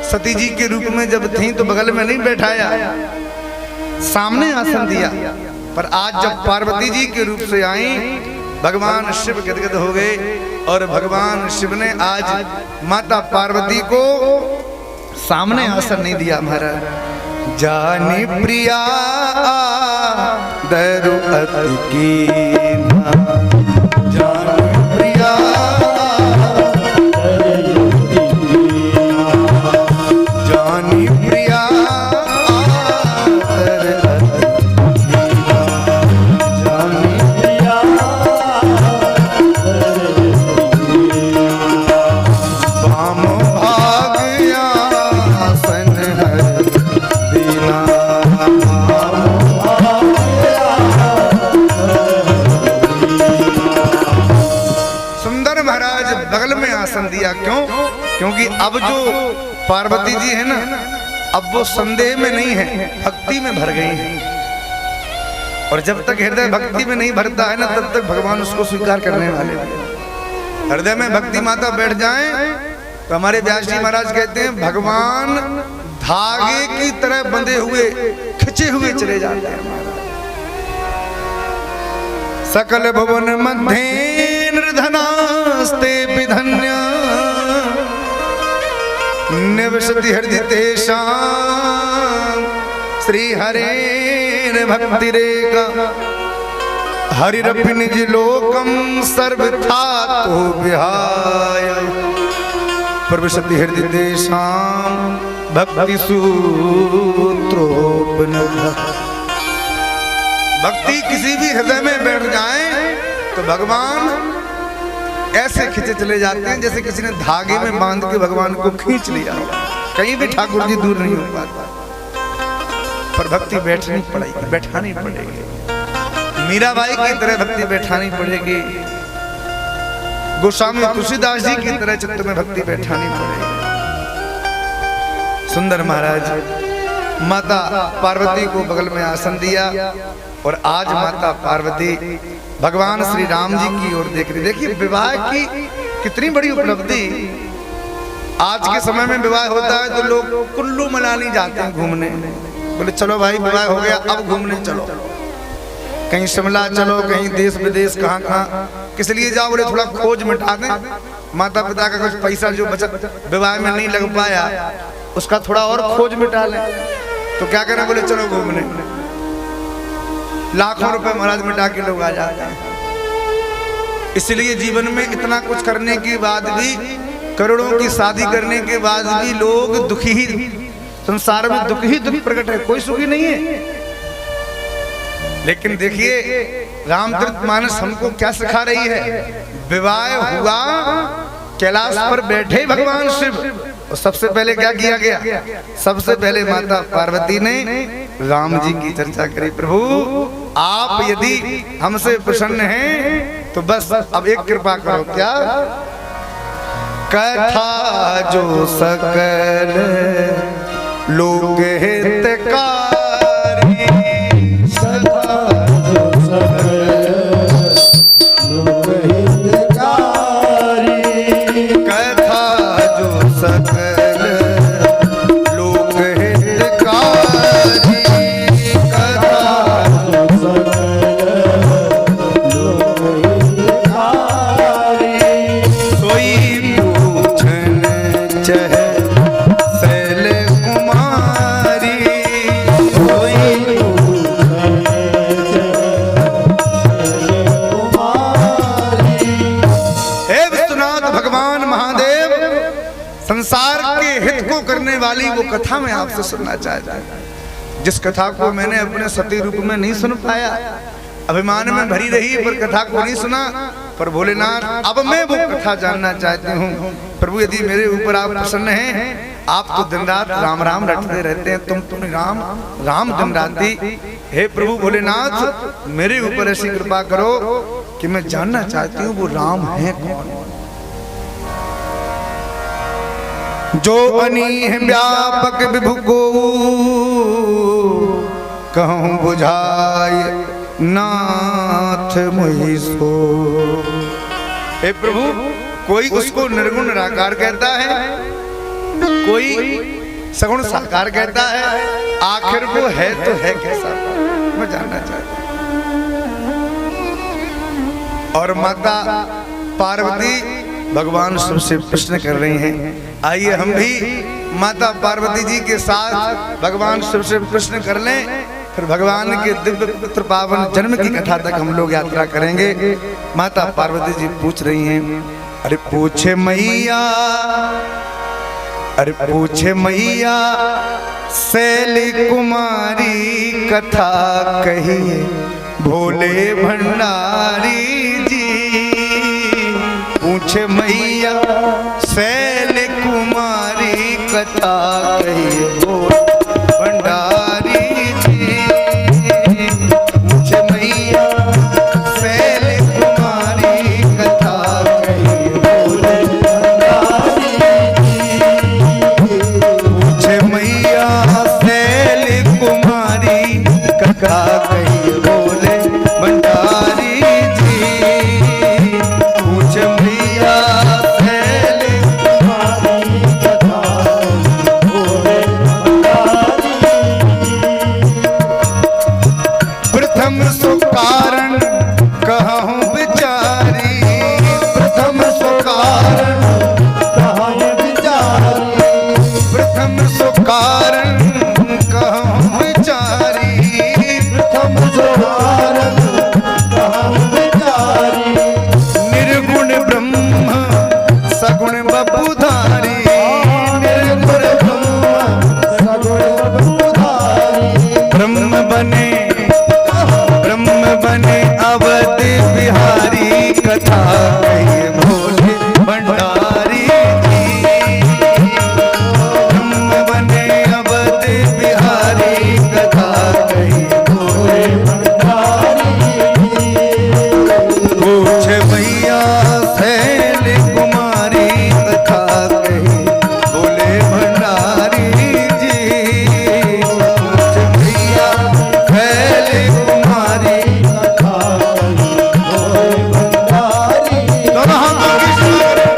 सती जी के रूप में जब थी तो बगल में नहीं बैठाया, सामने आसन दिया। पर आज जब पार्वती जी के रूप से आई, भगवान शिव गदगद हो गए और भगवान शिव ने आज माता पार्वती को सामने आसन नहीं दिया। महाराज जानी प्रिया दरु अति कीना, जानी प्रिया जानी प्रिया दिया। क्यों? क्योंकि अब जो पार्वती जी है ना, अब वो संदेह में नहीं है, भक्ति में भर गई है। और जब तक हृदय भक्ति में नहीं भरता है ना, तब तक भगवान उसको स्वीकार करने वाले हैं। हृदय में भक्ति माता बैठ जाए तो हमारे व्यास जी महाराज कहते हैं भगवान धागे की तरह बंधे हुए खिंचे हुए चले जाते हैं। सकल भुवन मध्य निर्धनास्ते विधन्य निवसति हृदितेषां श्री हरेर भक्ति रेका हरिरपि निज लोकम सर्वथा तो विहाय प्रविशति हृदितेषां भक्ति सूत्रोपनिषद। भक्ति किसी भी हृदय में बैठ जाए तो भगवान ऐसे खींचे चले जाते हैं जैसे किसी ने धागे में बांध के भगवान को खींच लिया। कहीं भी ठाकुर जी दूर नहीं हो पाता, पर भक्ति बैठानी पड़ेगी। मीराबाई की तरह भक्ति बैठानी पड़ेगी, गोस्वामी तुलसीदास जी की तरह चित्त में भक्ति बैठानी पड़ेगी। सुंदर महाराज माता पार्वती को बगल में आसन दिया और आज माता पार्वती भगवान श्री राम जी की ओर देख रही। देखिए विवाह की कितनी बड़ी उपलब्धि। आज के समय में विवाह होता है तो लोग कुल्लू मनाली जाते हैं घूमने, बोले चलो भाई विवाह हो गया अब घूमने चलो, कहीं शिमला चलो, कहीं देश विदेश कहाँ कहाँ। किस लिए जाओ? बोले थोड़ा खोज मिटा दें, माता पिता का कुछ पैसा जो बचत विवाह में नहीं लग पाया उसका थोड़ा और खोज मिटा लें। तो क्या करें? बोले चलो घूमने। लाखों रुपए महाराज मिटा के लोग आ जाते हैं। इसलिए जीवन में इतना कुछ करने के बाद भी, करोड़ों की शादी करने के बाद भी लोग दुखी ही, संसार में दुख ही दुख प्रकट है, कोई सुखी नहीं है। लेकिन देखिए रामचरितमानस हमको क्या सिखा रही है। विवाह हुआ, कैलाश पर बैठे भगवान शिव, और सबसे पहले क्या किया गया? सबसे पहले माता पार्वती ने राम जी की चर्चा करी। प्रभु आप यदि हमसे प्रसन्न हैं तो बस अब एक कृपा करो। क्या? कथा जो सकल लोक हितकारी, कथा जो सकल लोक हितकारी, कथा जो सकल लोक हितकारी, कथा जो सकल लोक हितकारी, सोई पूछन चह सैल कुमारी, सोई पूछन कुमारी। हे विश्वनाथ भगवान महादेव, संसार के हित को करने वाली वो कथा मैं आपसे सुनना चाहता हूं, जिस कथा को मैंने अपने सती रूप में नहीं सुन पाया, अभिमान में भरी रही पर कथा को नहीं सुना। पर भोलेनाथ अब मैं वो कथा जानना चाहती हूँ। प्रभु यदि मेरे ऊपर आप प्रसन्न हैं, आप तो दिन रात राम राम रटते रहते हैं, तुम राम राम दिन राती। हे प्रभु भोलेनाथ मेरे ऊपर ऐसी कृपा करो कि मैं जानना चाहती हूँ वो राम है कौन। जो अनीह व्यापक विभु को कहूँ बुझाए नाथ मुहि सो। हे प्रभु कोई उसको निर्गुण निराकार कहता है, कोई सगुण साकार कहता है, आखिर वो है तो है कैसा, मैं जानना चाहता हूं। और माता पार्वती भगवान शिव से प्रश्न कर रही हैं। आइए हम भी माता पार्वती जी के साथ भगवान शिव से प्रश्न कर लें, फिर भगवान के दिव्य पुत्र पावन जन्म की कथा तक हम लोग यात्रा करेंगे। माता पार्वती जी पूछ रही हैं, अरे पूछे मैया, अरे पूछे मैया शैली कुमारी कथा कहिए भोले भंडारी जी। पूछे मैया शैली कुमारी कथा कहिए भोले भंडारी जी। पूछे मैया शैली कुमारी कथा कहिए भोले भंडारी जी। पूछे मैया शैली कुमारी कथा कहिए भोले भंडारी जी। पूछे मैया शैली कुमारी कथा भोले भंडारी। प्रथम सुकारण कहूँ विचारी, प्रथम सुकारण कहूँ विचारी, प्रथम सुकारण कहूँ विचारी, प्रथम सुकारण कहूँ विचारी। निर्गुण ब्रह्म सगुण बपुधारी, निर्गुण ब्रह्म सगुण बपुधारी। ब्रह्म बने अवध बिहारी कथा कहिए भोले भंडारी जी। ब्रह्म बने अवध बिहारी कथा कहिए भोले भंडारी जी। पूछे मैया शैली कुमारी कथा कहिए भोले भंडारी जी। पूछे मैया शैली कुमारी कथा कहिए भोले भंडारी। दोनों हाथों की सेवा करें।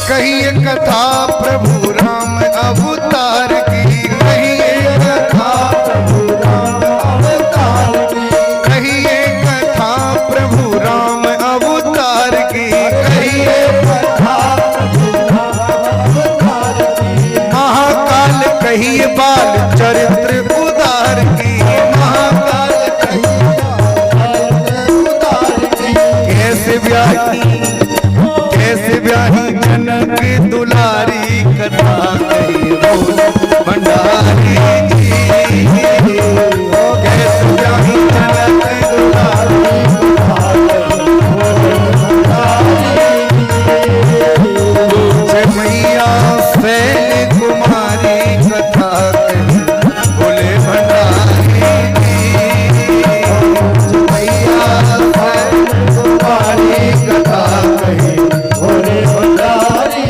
कहिए कथा प्रभु राम अवतार की, कहिए कथा प्रभु राम अवतार की, कहिए कथा प्रभु राम अवतार की, कहिए कथा प्रभु राम अवतार की। महाकाल कहिए बाल चरित्र उदार की, महाकाल कहिए बाल उदार की। कैसे ब्याही कैसे ब्याही जनक दुलारी कथा कहिए भोले भंडारी जी। कैसे ब्याही जनक दुलारी कथा कहिए भोले भंडारी जी। पूछे मैया शैली कुमारी कथा कहिए भोले भंडारी जी। पूछे मैया शैली कुमारी कथा कहिए भोले भंडारी।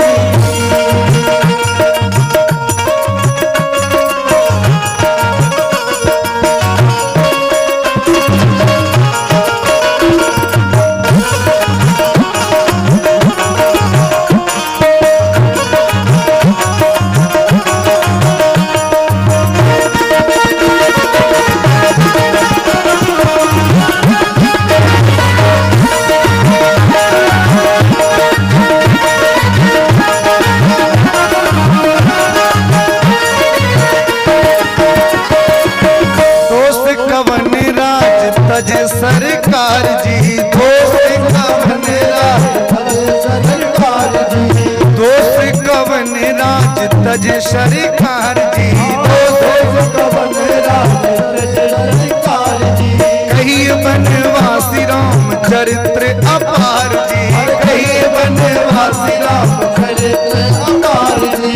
तज सरकार जी, दोष कवन राज तज सरकार जी, दोष कवन राज तज सरकार जी, दोष कवन राज तज सरकार जी। कहिए बनवासी राम चरित्र अपार जी, कहिए निवासी राम भरत अवतार जी।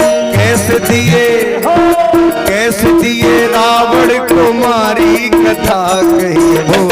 कैसे दिए रावण को मारी कथा कही भो